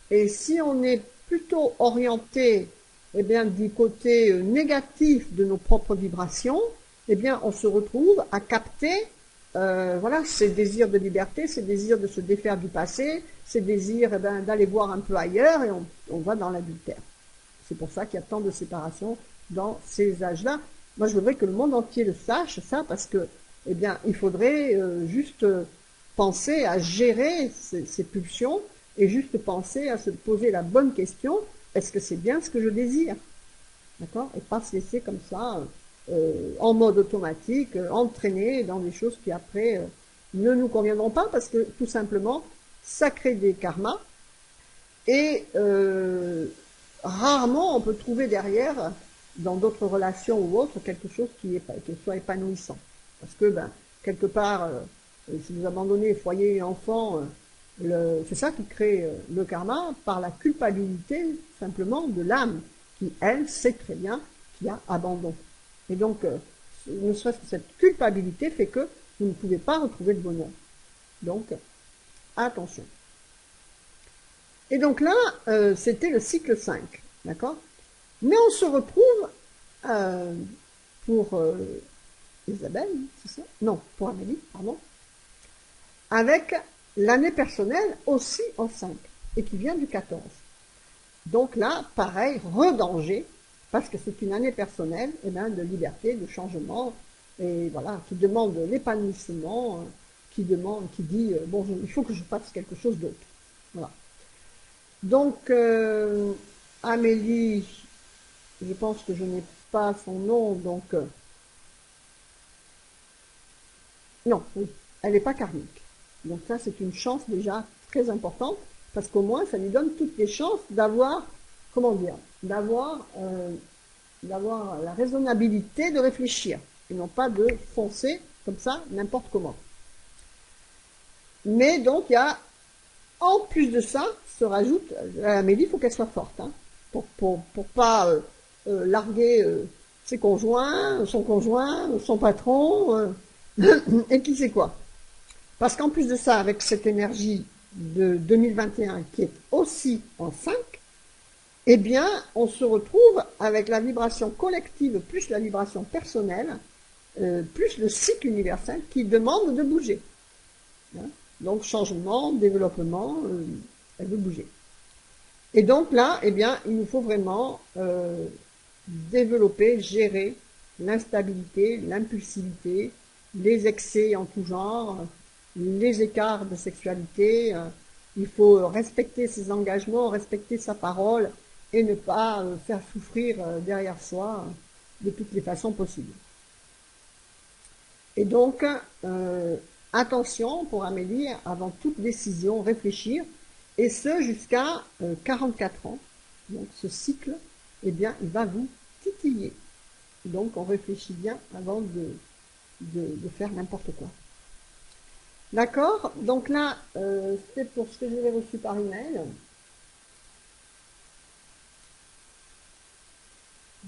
Et si on est plutôt orienté eh bien, du côté négatif de nos propres vibrations, eh bien, on se retrouve à capter voilà, ces désirs de liberté, ces désirs de se défaire du passé, ces désirs eh ben, d'aller voir un peu ailleurs, et on va dans l'adultère. C'est pour ça qu'il y a tant de séparations dans ces âges-là. Moi, je voudrais que le monde entier le sache, ça, parce que, eh bien, il faudrait juste penser à gérer ces pulsions et juste penser à se poser la bonne question, est-ce que c'est bien ce que je désire? D'accord? Et pas se laisser comme ça, en mode automatique, entraîner dans des choses qui après ne nous conviendront pas, parce que tout simplement, ça crée des karmas, et rarement on peut trouver derrière, dans d'autres relations ou autres, quelque chose qui soit épanouissant. Parce que, ben, quelque part, si vous abandonnez foyer et enfant, c'est ça qui crée le karma, par la culpabilité simplement de l'âme, qui, elle, sait très bien qu'il y a abandon. Et donc, ne serait-ce que cette culpabilité fait que vous ne pouvez pas retrouver le bonheur. Donc, attention. Et donc là, c'était le cycle 5, d'accord? Mais on se retrouve pour Isabelle, c'est ça? Non, pour Amélie, pardon, avec l'année personnelle aussi en 5, et qui vient du 14. Donc là, pareil, redanger, parce que c'est une année personnelle, eh bien, de liberté, de changement, et voilà, qui demande l'épanouissement, qui dit, bon, il faut que je fasse quelque chose d'autre. Voilà. Donc, Amélie, je pense que je n'ai pas son nom, donc non, oui, elle n'est pas karmique. Donc ça, c'est une chance déjà très importante, parce qu'au moins, ça lui donne toutes les chances d'avoir, comment dire, d'avoir la raisonnabilité de réfléchir, et non pas de foncer comme ça, n'importe comment. Mais donc, il y a, en plus de ça, se rajoute, Amélie, il faut qu'elle soit forte, hein, pour pas larguer ses conjoints, son patron, et qui sait quoi. Parce qu'en plus de ça, avec cette énergie de 2021 qui est aussi en 5, eh bien, on se retrouve avec la vibration collective plus la vibration personnelle, plus le cycle universel qui demande de bouger. Hein. Donc, changement, développement, elle veut bouger. Et donc là, eh bien, il nous faut vraiment développer, gérer l'instabilité, l'impulsivité, les excès en tout genre, les écarts de sexualité. Il faut respecter ses engagements, respecter sa parole et ne pas faire souffrir derrière soi de toutes les façons possibles. Et donc, attention pour Amélie, avant toute décision, réfléchir, et ce jusqu'à 44 ans. Donc ce cycle, eh bien, il va vous titiller. Donc on réfléchit bien avant de faire n'importe quoi. D'accord. Donc là, c'est pour ce que j'avais reçu par email.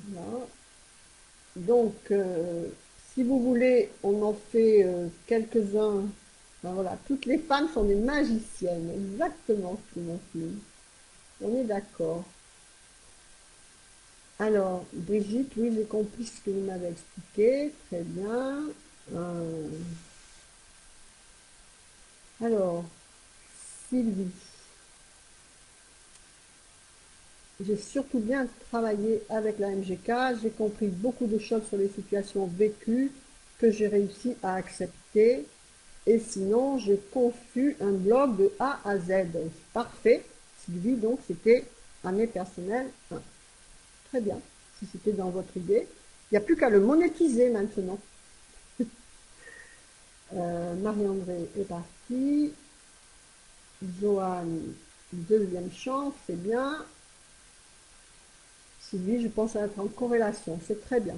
Voilà. Donc, si vous voulez, on en fait quelques-uns. Ben voilà, toutes les femmes sont des magiciennes, exactement ce qu'ils m'ont fait. On est d'accord. Alors, Brigitte, oui, j'ai compris ce que vous m'avez expliqué, très bien. Euh, alors, Sylvie, j'ai surtout bien travaillé avec la MGK, j'ai compris beaucoup de choses sur les situations vécues que j'ai réussi à accepter. Et sinon, j'ai conçu un blog de A à Z. Parfait. Sylvie, donc, c'était année personnelle 1. Très bien. Si c'était dans votre idée. Il n'y a plus qu'à le monétiser maintenant. Marie-André est partie. Joanne, deuxième chance, c'est bien. Sylvie, je pense à être en corrélation. C'est très bien.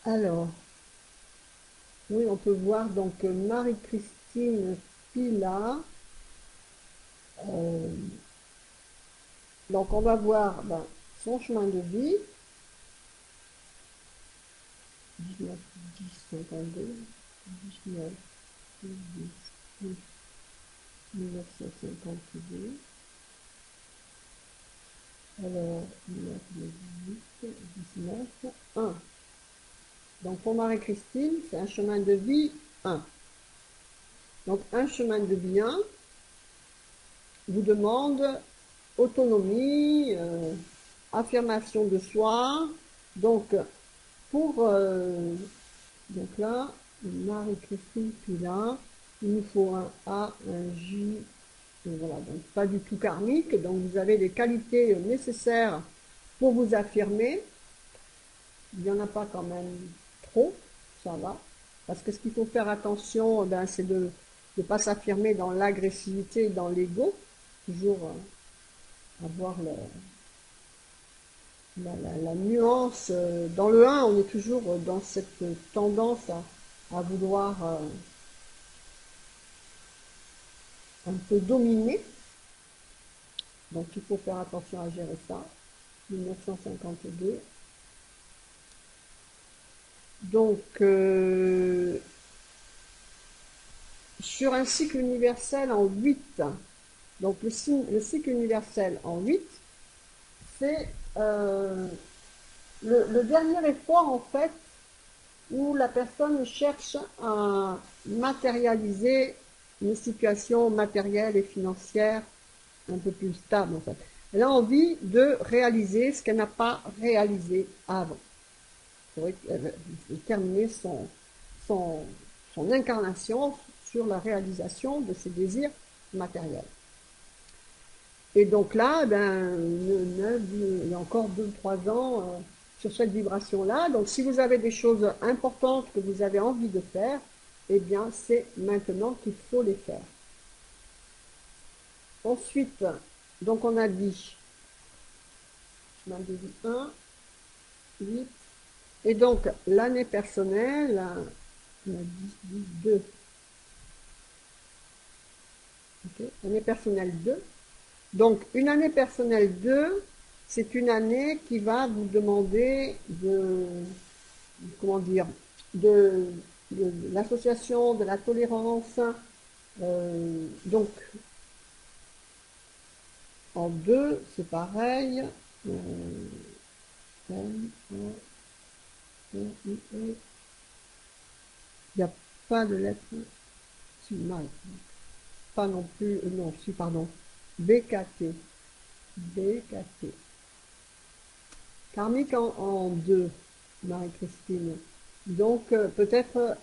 Alors, oui, on peut voir donc Marie-Christine Pila. Donc on va voir son chemin de vie. 19, 10, 52, 19, 10, 10, 1952. Alors, 19, 18, 19, 1. Donc pour Marie-Christine, c'est un chemin de vie 1. Donc un chemin de vie 1 vous demande autonomie, affirmation de soi. Donc pour donc là, Marie-Christine Pila, il nous faut un A, un J, et voilà, donc pas du tout karmique, donc vous avez les qualités nécessaires pour vous affirmer. Il n'y en a pas quand même trop, ça va. Parce que ce qu'il faut faire attention, c'est de ne pas s'affirmer dans l'agressivité et dans l'ego, toujours avoir la nuance. Dans le 1, on est toujours dans cette tendance à vouloir un peu dominer. Donc il faut faire attention à gérer ça. 1952. Donc, sur un cycle universel en 8, donc le cycle universel en 8, c'est le dernier effort en fait où la personne cherche à matérialiser une situation matérielle et financière un peu plus stable en fait. Elle a envie de réaliser ce qu'elle n'a pas réalisé avant. pour terminer son, son incarnation sur la réalisation de ses désirs matériels. Et donc là, ben, il y a encore 2-3 ans sur cette vibration-là. Donc si vous avez des choses importantes que vous avez envie de faire, eh bien c'est maintenant qu'il faut les faire. Ensuite, donc on a dit, je m'en dis 1, 8, et donc l'année personnelle, on a dit 2. Okay. Année personnelle 2. Donc, une année personnelle 2, c'est une année qui va vous demander comment dire, de l'association, de la tolérance. Donc, en 2, c'est pareil. Il n'y a pas de lettre. Pas non plus, non, si, pardon. BKT. BKT. Karmique en 2, Marie-Christine. Donc, peut-être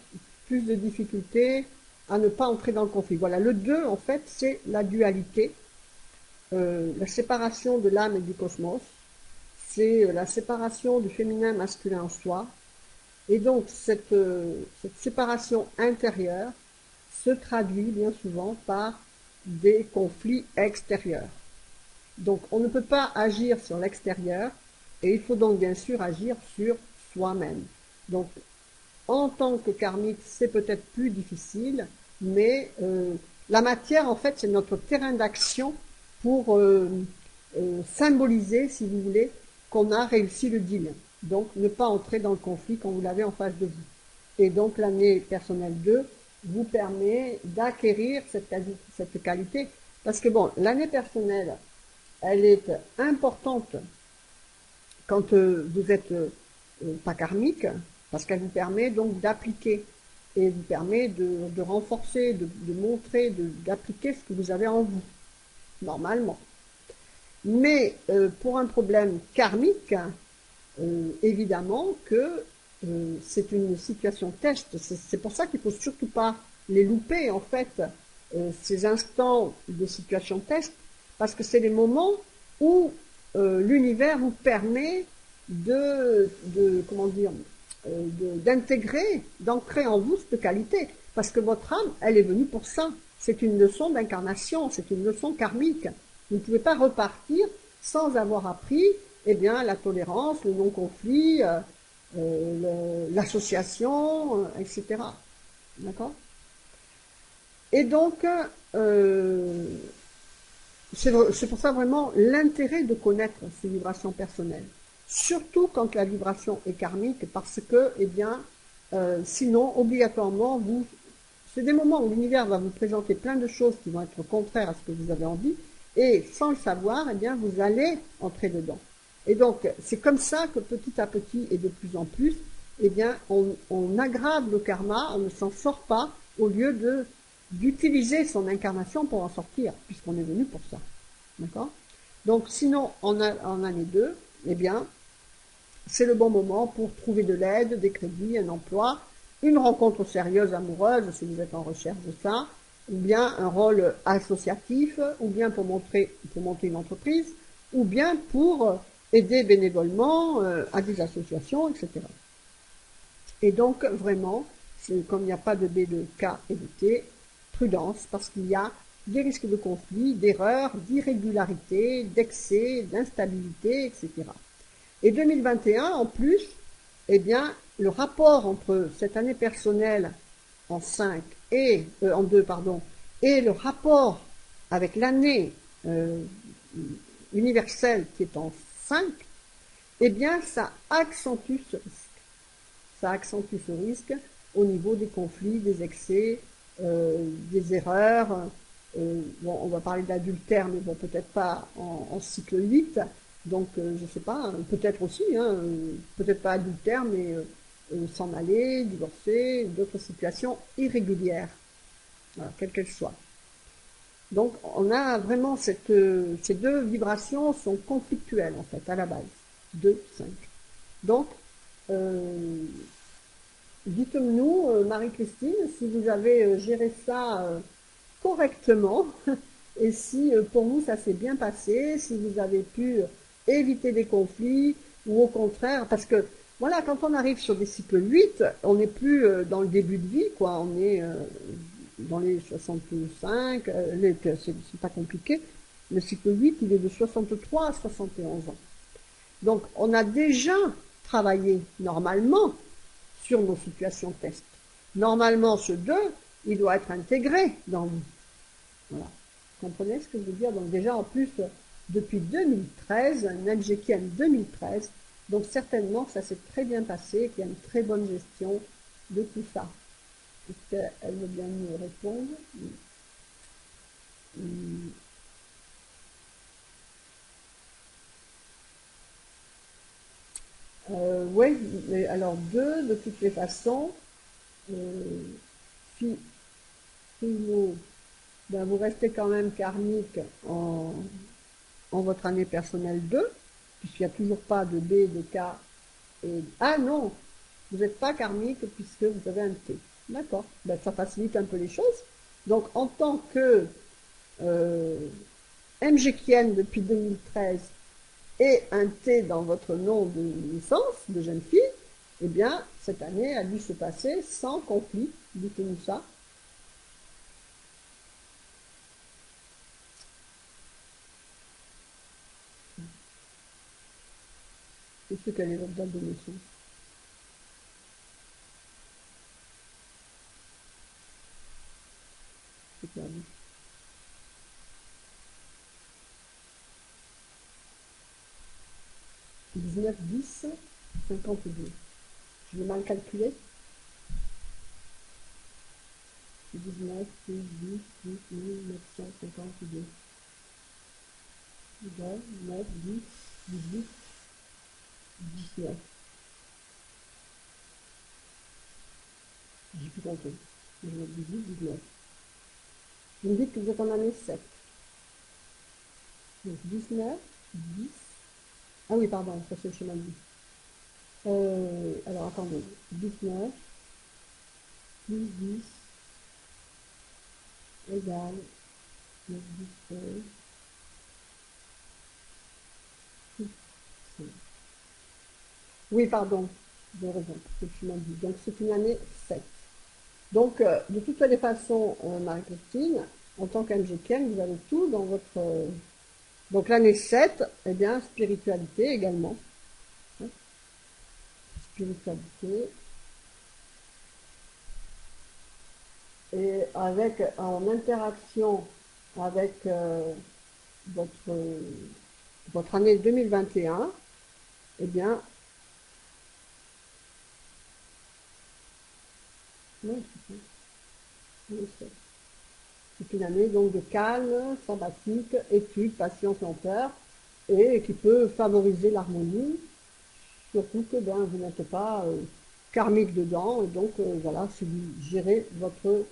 plus de difficultés à ne pas entrer dans le conflit. Voilà, le 2, en fait, c'est la dualité, la séparation de l'âme et du cosmos. C'est la séparation du féminin masculin en soi. Et donc, cette séparation intérieure se traduit bien souvent par des conflits extérieurs. Donc, on ne peut pas agir sur l'extérieur, et il faut donc bien sûr agir sur soi-même. Donc, en tant que karmique, c'est peut-être plus difficile, mais la matière, en fait, c'est notre terrain d'action pour symboliser, si vous voulez, qu'on a réussi le deal. Donc, ne pas entrer dans le conflit quand vous l'avez en face de vous. Et donc, l'année personnelle 2 vous permet d'acquérir cette qualité. Parce que, bon, l'année personnelle, elle est importante quand vous êtes pas karmique, parce qu'elle vous permet donc d'appliquer et vous permet de renforcer, de montrer, d'appliquer ce que vous avez en vous, normalement. Mais pour un problème karmique, évidemment que c'est une situation test. C'est pour ça qu'il ne faut surtout pas les louper, en fait, ces instants de situation test, parce que c'est les moments où l'univers vous permet comment dire, d'intégrer, d'ancrer en vous cette qualité. Parce que votre âme, elle est venue pour ça. C'est une leçon d'incarnation, c'est une leçon karmique. Vous ne pouvez pas repartir sans avoir appris, eh bien, la tolérance, le non-conflit, l'association, etc. D'accord? Et donc, c'est pour ça vraiment l'intérêt de connaître ces vibrations personnelles. Surtout quand la vibration est karmique, parce que, eh bien, sinon, obligatoirement, c'est des moments où l'univers va vous présenter plein de choses qui vont être contraires à ce que vous avez envie, et sans le savoir, eh bien, vous allez entrer dedans. Et donc, c'est comme ça que petit à petit, et de plus en plus, eh bien, on aggrave le karma, on ne s'en sort pas, au lieu d'utiliser son incarnation pour en sortir, puisqu'on est venu pour ça. D'accord? Donc, sinon, en année 2, eh bien, c'est le bon moment pour trouver de l'aide, des crédits, un emploi, une rencontre sérieuse, amoureuse, si vous êtes en recherche de ça, ou bien un rôle associatif, ou bien pour monter une entreprise, ou bien pour aider bénévolement à des associations, etc. Et donc, vraiment, comme il n'y a pas de B, de K et de T, prudence, parce qu'il y a des risques de conflit, d'erreurs, d'irrégularité, d'excès, d'instabilité, etc. Et 2021, en plus, eh bien, le rapport entre cette année personnelle en 5 et en 2, pardon, et le rapport avec l'année universelle qui est en 5, eh bien, ça accentue ce risque. Ça accentue ce risque au niveau des conflits, des excès, des erreurs. Bon, on va parler d'adultère, mais bon, peut-être pas en cycle 8. Donc, je ne sais pas, peut-être aussi, hein, peut-être pas adultère, mais s'en aller, divorcer, d'autres situations irrégulières, voilà, quelles qu'elles soient. Donc, on a vraiment ces deux vibrations sont conflictuelles, en fait, à la base. 2, 5. Donc, Euh, Dites-nous, Marie-Christine, si vous avez géré ça correctement et si pour vous ça s'est bien passé, si vous avez pu éviter des conflits ou au contraire, parce que voilà, quand on arrive sur des cycles 8, on n'est plus dans le début de vie, quoi, on est dans les 65, c'est pas compliqué. Le cycle 8, il est de 63 à 71 ans. Donc, on a déjà travaillé normalement sur nos situations test. Normalement, ce 2, il doit être intégré dans vous. Voilà. Vous comprenez ce que je veux dire? Donc déjà, en plus, depuis 2013, un MGKM 2013, donc certainement que ça s'est très bien passé, qu'il y a une très bonne gestion de tout ça. Est-ce qu'elle veut bien nous répondre? Oui, mais alors 2, de toutes les façons, euh, si, ben, vous restez quand même karmique en votre année personnelle 2, puisqu'il n'y a toujours pas de B, de K et... Ah non, vous n'êtes pas karmique puisque vous avez un T. D'accord, ben, ça facilite un peu les choses. Donc en tant que euh, MGKN depuis 2013 et un T dans votre nom de naissance, de jeune fille, eh bien, cette année a dû se passer sans conflit. Dites-nous ça. Qu'est-ce qu'elle est votre date de naissance? C'est perdu. 19, 10, 52. Je l'ai mal calculé. 19 plus 10 plus 1952. 9, 9, 10, 18, 19. J'ai plus compté. Je vais 18, 19. Vous me dites que vous êtes en année 7. Donc 19, 10. Ah oui, pardon, ça c'est le chemin de vie. Alors attendez. 19 plus 10 égale 9, 10, 5. Oui, pardon. J'ai raison. C'est le chemin de vie. Donc c'est une année 7. Donc, de toutes les façons, Marie-Christine, en tant qu'MGKN, vous avez tout dans votre... donc l'année 7, eh bien, spiritualité également. Hein, spiritualité. Et avec, en interaction avec votre, votre année 2021, eh bien, non, c'est une année donc de calme, sabbatique, étude, patience, lenteur, et qui peut favoriser l'harmonie, surtout que ben, vous n'êtes pas karmique dedans, et donc voilà, si vous gérez votre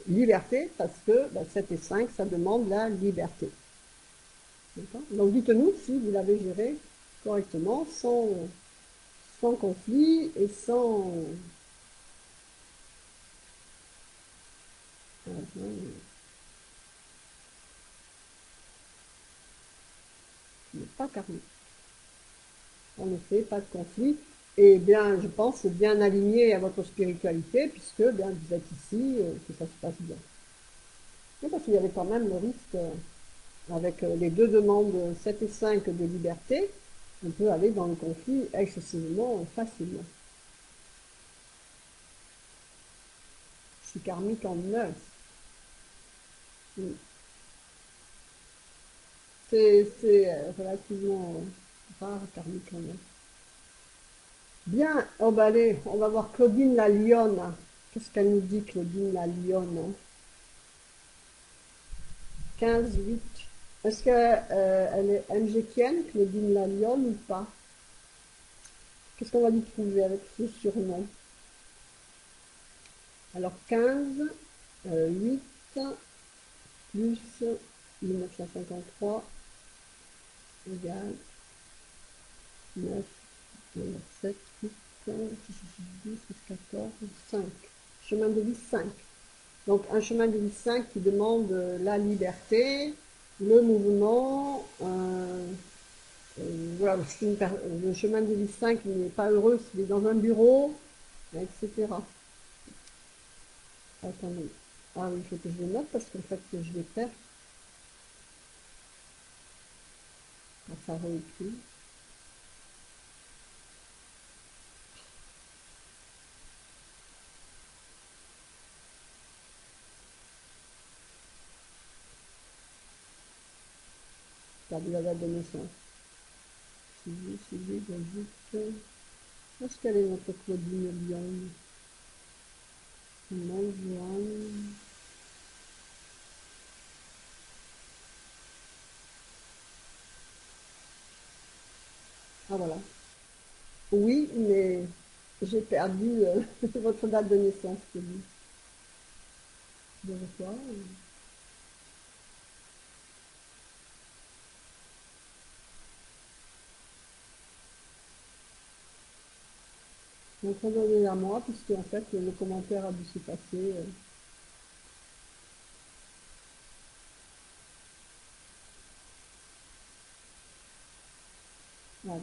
liberté, parce que ben, 7 et 5, ça demande la liberté. Donc dites-nous si vous l'avez géré correctement, sans conflit et sans... pas karmique. En effet, pas de conflit. Et bien, je pense, bien aligné à votre spiritualité, puisque bien, vous êtes ici, que ça se passe bien. Mais parce qu'il y avait quand même le risque, avec les deux demandes 7 et 5 de liberté, on peut aller dans le conflit excessivement facilement. Je suis karmique en 9. C'est relativement rare, karmique en 9. Bien, oh bah allez, on va voir Claudine la lionne. Qu'est-ce qu'elle nous dit, Claudine la lionne? 15, 8. Est-ce qu'elle est MGKienne, Claudine la lionne, ou pas? Qu'est-ce qu'on va lui trouver avec ce surnom? Alors 15, 8, plus 1953 égale 9. 7, 8, 6, 10, 14, 5. Chemin de vie 5. Donc un chemin de vie 5 qui demande la liberté, le mouvement, voilà, le chemin de vie 5 n'est pas heureux s'il est dans un bureau, etc. Attendez. Ah oui, il faut que je le note parce qu'en fait je les perds quand ça réécrit. Perdu la date de naissance. Sylvie, j'ajoute. Où est-ce qu'elle est notre Claudine Lyon? Non, Joanne. Ah voilà. Oui, mais j'ai perdu votre date de naissance, Claudine. De quoi? Donc redonnez à moi, puisque en fait le commentaire a dû se passer. Voilà.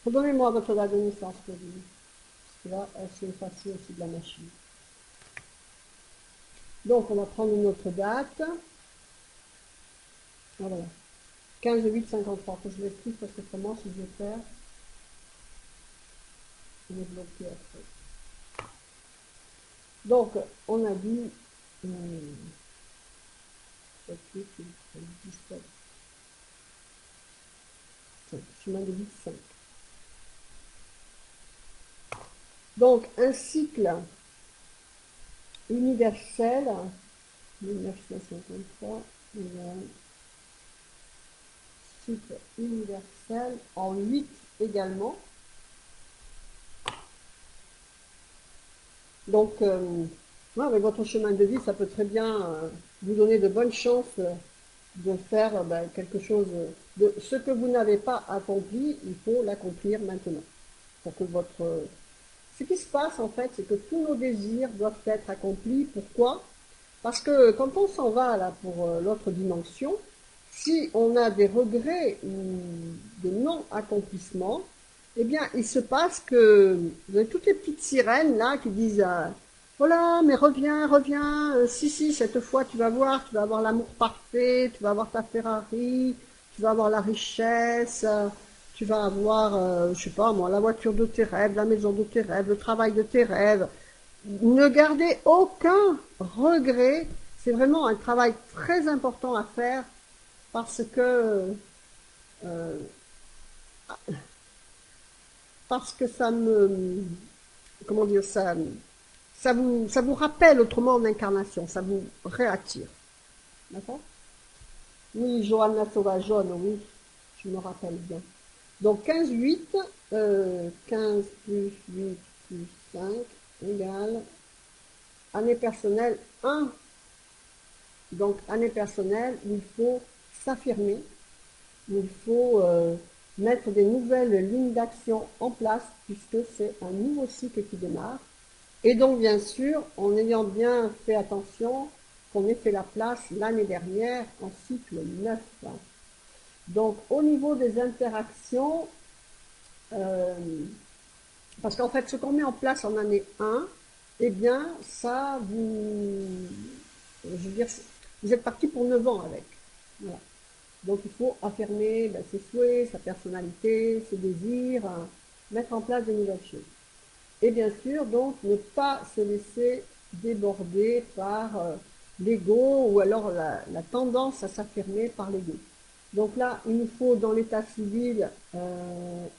Redonnez-moi votre date de naissance, Claudine. Parce que là, elle s'est effacée aussi de la machine. Donc on va prendre une autre date. Ah, voilà. 15/8/53. Que je l'écris parce que comment si je vais faire, je vais bloquer après. Donc on a dit 7, 8, 17, 5. Chemin de vie 5. Donc un cycle universel, 1953, cycle universel en 8 également. Donc, avec votre chemin de vie, ça peut très bien vous donner de bonnes chances de faire quelque chose de ce que vous n'avez pas accompli, il faut l'accomplir maintenant. Pour que votre... Ce qui se passe en fait, c'est que tous nos désirs doivent être accomplis. Pourquoi? Parce que quand on s'en va là pour l'autre dimension, si on a des regrets ou des non-accomplissements, eh bien, il se passe que vous avez toutes les petites sirènes là qui disent voilà, mais reviens, reviens, si, cette fois tu vas voir l'amour parfait, tu vas avoir ta Ferrari, tu vas avoir la richesse, tu vas avoir, je sais pas moi, la voiture de tes rêves, la maison de tes rêves, le travail de tes rêves. Ne gardez aucun regret. C'est vraiment un travail très important à faire parce que euh, ça me, comment dire, ça vous rappelle autrement en incarnation, ça vous réattire. D'accord? Oui, Johanna Sauvageonne, oui, je me rappelle bien. Donc 15/8, 15 plus 8 plus 5 égale année personnelle 1. Donc année personnelle, il faut s'affirmer, il faut mettre des nouvelles lignes d'action en place puisque c'est un nouveau cycle qui démarre. Et donc bien sûr, en ayant bien fait attention qu'on ait fait la place l'année dernière en cycle 9. Donc au niveau des interactions, parce qu'en fait ce qu'on met en place en année 1, eh bien ça je veux dire, vous êtes parti pour 9 ans avec. Voilà. Donc il faut affirmer ses souhaits, sa personnalité, ses désirs, mettre en place de nouvelles choses. Et bien sûr, donc, ne pas se laisser déborder par l'ego ou alors la tendance à s'affirmer par l'ego. Donc là, il nous faut dans l'état civil non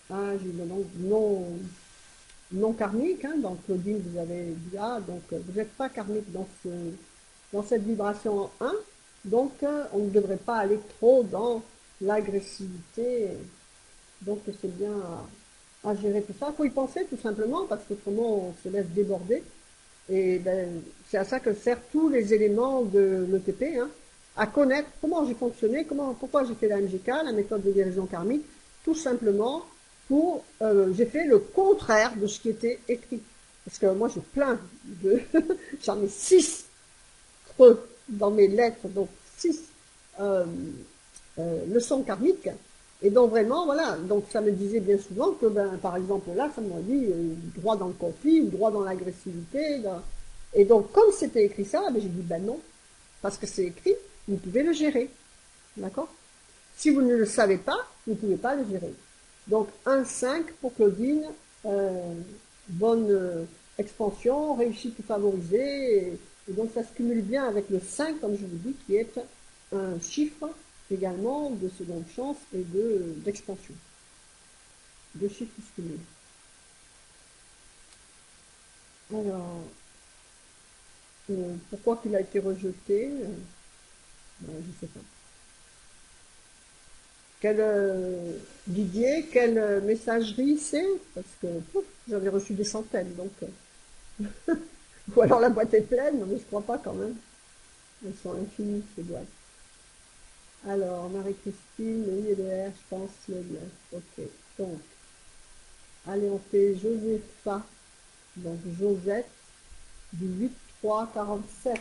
karmique. Hein, donc Claudine, vous avez dit donc vous n'êtes pas karmique dans cette vibration 1. Donc on ne devrait pas aller trop dans l'agressivité. Donc c'est bien à gérer tout ça. Il faut y penser tout simplement parce qu'autrement on se laisse déborder. Et c'est à ça que servent tous les éléments de l'ETP, hein, à connaître comment j'ai fonctionné, pourquoi j'ai fait la MGK, la méthode de guérison karmique, tout simplement j'ai fait le contraire de ce qui était écrit. Parce que moi, j'ai plein de, j'en ai 6 creux dans mes lettres, donc 6 euh, leçons karmiques. Et donc vraiment, voilà, donc ça me disait bien souvent que, ben, par exemple, là, ça m'a dit droit dans le conflit, droit dans l'agressivité. Et donc, comme c'était écrit ça, ben, j'ai dit, ben non, parce que c'est écrit, vous pouvez le gérer. D'accord? Si vous ne le savez pas, vous ne pouvez pas le gérer. Donc 1,5 pour Claudine, euh, bonne expansion, réussite favorisée, et donc ça se cumule bien avec le 5, comme je vous dis, qui est un chiffre également de seconde chance et d'expansion. Deux chiffres qui se cumulent. Alors, pourquoi qu'il a été rejeté, je ne sais pas. Didier, quelle messagerie c'est? Parce que j'en ai reçu des centaines, donc. Ou alors la boîte est pleine, mais je crois pas quand même. Elles sont infinies, ces boîtes. Alors, Marie-Christine, le I et le R, je pense, le 9. Ok, donc, allez, on fait Josepha. Donc, Josette, du 8-3-47.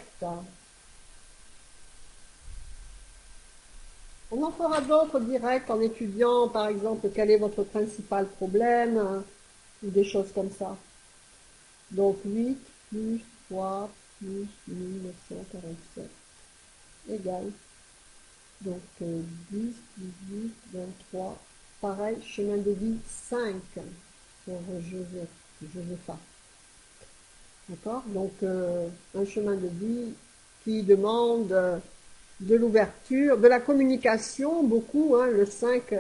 On en fera d'autres directs en étudiant, par exemple, quel est votre principal problème, hein, ou des choses comme ça. Donc 8 plus 3 plus 1947 égale. Donc 10, 18, 23. Pareil, chemin de vie 5 pour Josepha. D'accord? Donc un chemin de vie qui demande de l'ouverture, de la communication, beaucoup. Hein, le 5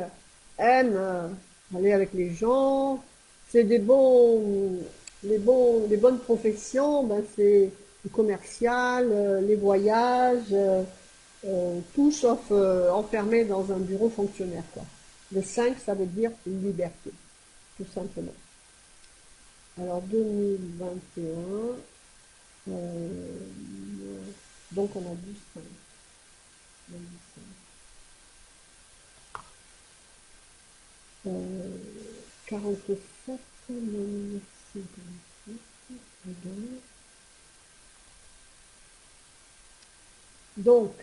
aime aller avec les gens. C'est des bons, les bonnes professions, ben c'est le commercial, les voyages, tout sauf enfermé dans un bureau fonctionnaire, quoi. Le 5, ça veut dire liberté, tout simplement. Alors 2021, donc on a dit 5. 47, 1957, donc,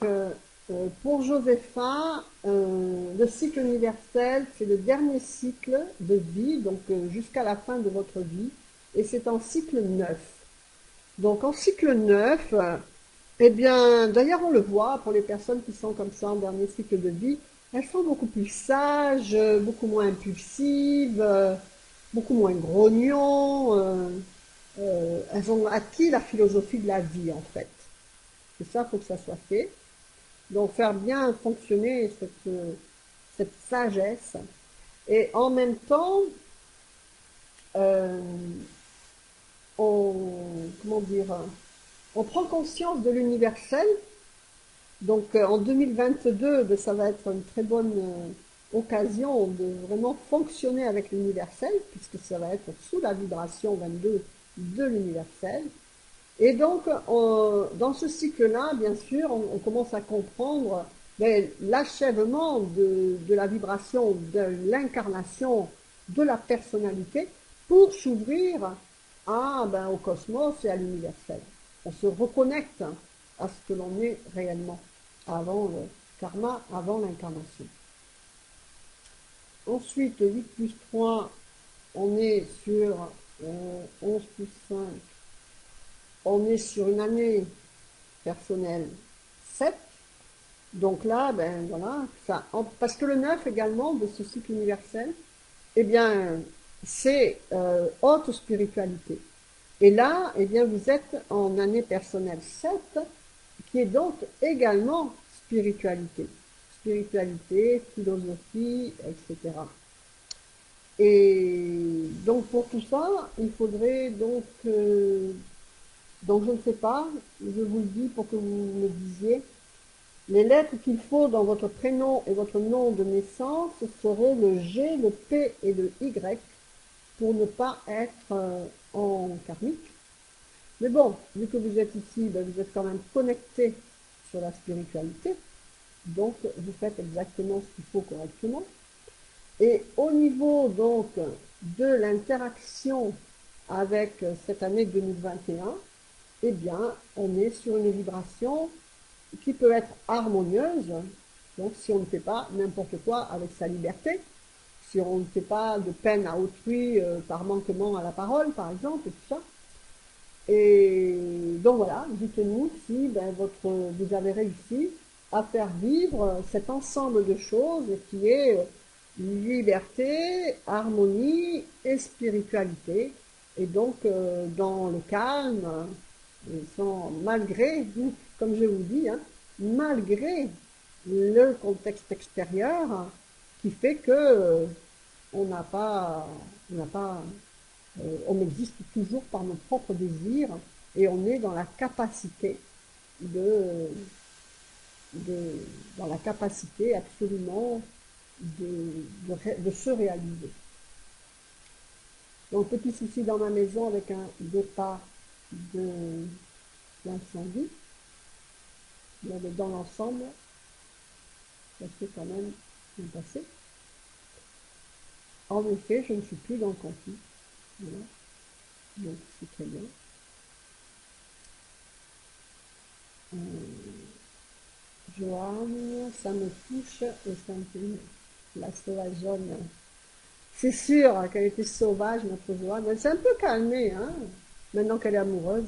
pour Josepha, le cycle universel, c'est le dernier cycle de vie, donc jusqu'à la fin de votre vie, et c'est en cycle 9. Donc en cycle 9, eh bien, d'ailleurs on le voit pour les personnes qui sont comme ça en dernier cycle de vie, elles sont beaucoup plus sages, beaucoup moins impulsives, beaucoup moins grognons, elles ont acquis la philosophie de la vie en fait. C'est ça, il faut que ça soit fait. Donc faire bien fonctionner cette sagesse. Et en même temps, euh, comment dire, on prend conscience de l'universel. Donc en 2022, ben, ça va être une très bonne occasion de vraiment fonctionner avec l'universel, puisque ça va être sous la vibration 22 de l'universel. Et donc, dans ce cycle-là, bien sûr, on commence à comprendre l'achèvement de la vibration, de l'incarnation de la personnalité pour s'ouvrir au cosmos et à l'universel. On se reconnecte à ce que l'on est réellement avant le karma, avant l'incarnation. Ensuite, 8 plus 3, on est sur 11 plus 5, on est sur une année personnelle 7. Donc là, ben voilà, ça, parce que le 9 également de ce cycle universel, eh bien, c'est haute spiritualité. Et là, eh bien, vous êtes en année personnelle 7, qui est donc également spiritualité. Spiritualité, philosophie, etc. Et donc pour tout ça, il faudrait donc je ne sais pas, je vous le dis pour que vous me disiez, les lettres qu'il faut dans votre prénom et votre nom de naissance seraient le G, le P et le Y pour ne pas être en karmique. Mais bon, vu que vous êtes ici, ben vous êtes quand même connecté sur la spiritualité, donc vous faites exactement ce qu'il faut correctement. Et au niveau donc de l'interaction avec cette année 2021, eh bien, on est sur une vibration qui peut être harmonieuse. Donc, si on ne fait pas n'importe quoi avec sa liberté, si on ne fait pas de peine à autrui par manquement à la parole, par exemple, et tout ça. Et donc voilà, dites-nous si vous avez réussi à faire vivre cet ensemble de choses qui est liberté, harmonie et spiritualité. Et donc dans le calme, malgré, comme je vous dis, hein, malgré le contexte extérieur qui fait que on n'a pas, on n'a pas on existe toujours par nos propres désirs et on est dans la capacité de, de dans la capacité absolument de se réaliser. Donc petit souci dans ma maison avec un départ d'incendie, mais dans l'ensemble, ça s'est quand même bien passé. En effet, je ne suis plus dans le conflit. Voilà. Donc c'est très bien. Joanne, ça me touche et ça me fait la sauvageonne. C'est sûr qu'elle était sauvage, notre Joanne. Elle s'est un peu calmée, hein, maintenant qu'elle est amoureuse.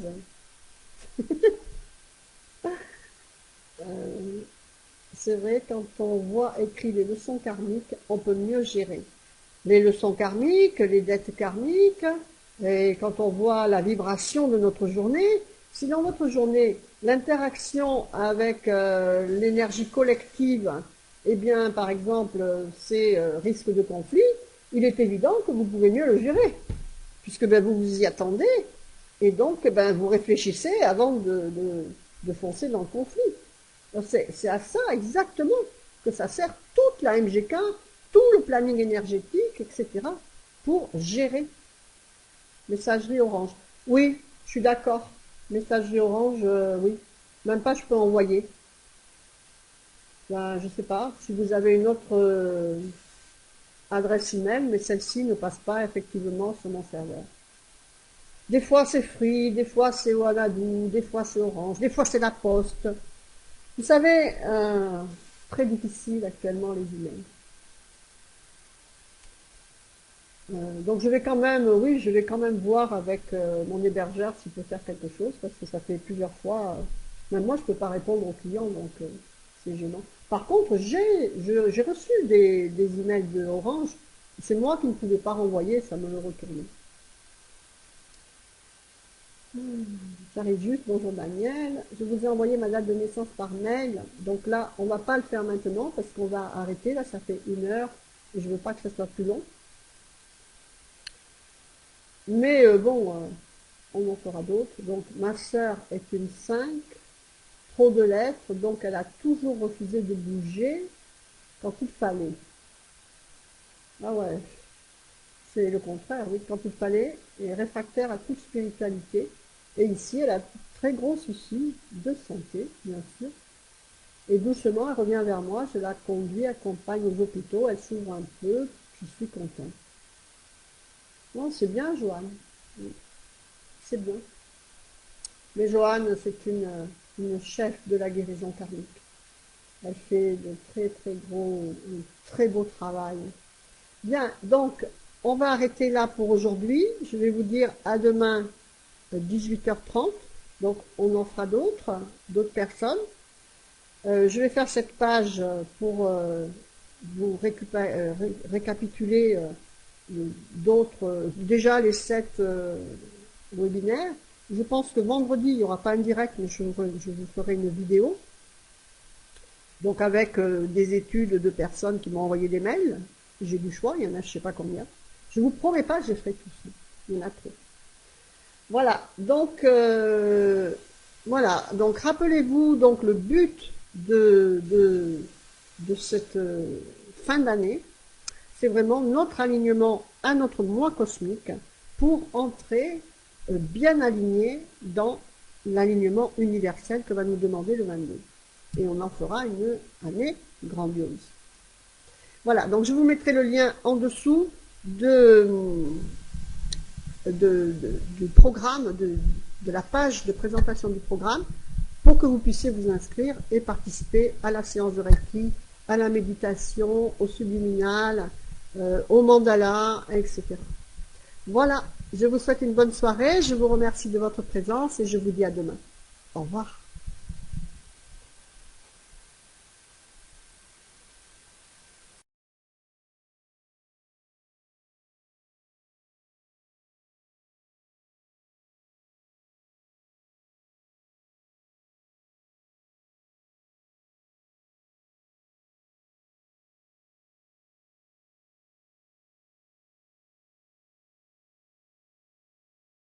Euh, c'est vrai, quand on voit écrit les leçons karmiques, on peut mieux gérer. Les leçons karmiques, les dettes karmiques, et quand on voit la vibration de notre journée, si dans notre journée, l'interaction avec l'énergie collective, eh bien, par exemple, c'est risque de conflit, il est évident que vous pouvez mieux le gérer, puisque vous vous y attendez, et donc vous réfléchissez avant de foncer dans le conflit. C'est à ça exactement que ça sert toute la MGK, tout le planning énergétique, etc., pour gérer. Messagerie orange. Oui, je suis d'accord. Messagerie orange, oui. Même pas, je peux envoyer. Ben, je sais pas. Si vous avez une autre adresse email, mais celle-ci ne passe pas effectivement sur mon serveur. Des fois c'est Free, des fois c'est Wanadoo, des fois c'est Orange, des fois c'est la Poste. Vous savez, très difficile actuellement les emails. Donc je vais quand même, oui, je vais quand même voir avec mon hébergeur s'il peut faire quelque chose, parce que ça fait plusieurs fois, même moi je peux pas répondre aux clients, donc c'est gênant. Par contre, j'ai reçu des emails de Orange, c'est moi qui ne pouvais pas renvoyer, ça me le retournait. J'arrive juste, bonjour Daniel, je vous ai envoyé ma date de naissance par mail, donc là on va pas le faire maintenant, parce qu'on va arrêter, là ça fait 1 heure, et je veux pas que ça soit plus long. Mais bon, on en fera d'autres. Donc ma sœur est une 5, trop de lettres, donc elle a toujours refusé de bouger quand il fallait. Ah ouais, c'est le contraire, oui, quand il fallait, et réfractaire à toute spiritualité. Et ici, elle a très gros soucis de santé, bien sûr. Et doucement, elle revient vers moi, je la conduis, accompagne aux hôpitaux, elle s'ouvre un peu, je suis contente. Non, c'est bien, Joanne. C'est bien. Mais Joanne, c'est une chef de la guérison karmique. Elle fait de très beau travail. Bien, donc, on va arrêter là pour aujourd'hui. Je vais vous dire à demain 18h30. Donc, on en fera d'autres personnes. Je vais faire cette page pour vous récapituler d'autres, déjà les 7 webinaires. Je pense que vendredi, il n'y aura pas un direct, mais je vous ferai une vidéo. Donc avec des études de personnes qui m'ont envoyé des mails. J'ai du choix, il y en a je ne sais pas combien. Je ne vous promets pas que je ferai tout ça. Il y en a trop. Voilà, donc rappelez-vous donc le but de cette fin d'année, c'est vraiment notre alignement à notre moi cosmique pour entrer bien aligné dans l'alignement universel que va nous demander le 22. Et on en fera une année grandiose. Voilà, donc je vous mettrai le lien en dessous du programme, de la page de présentation du programme, pour que vous puissiez vous inscrire et participer à la séance de Reiki, à la méditation, au subliminal, au mandala, etc. Voilà, je vous souhaite une bonne soirée, je vous remercie de votre présence et je vous dis à demain. Au revoir.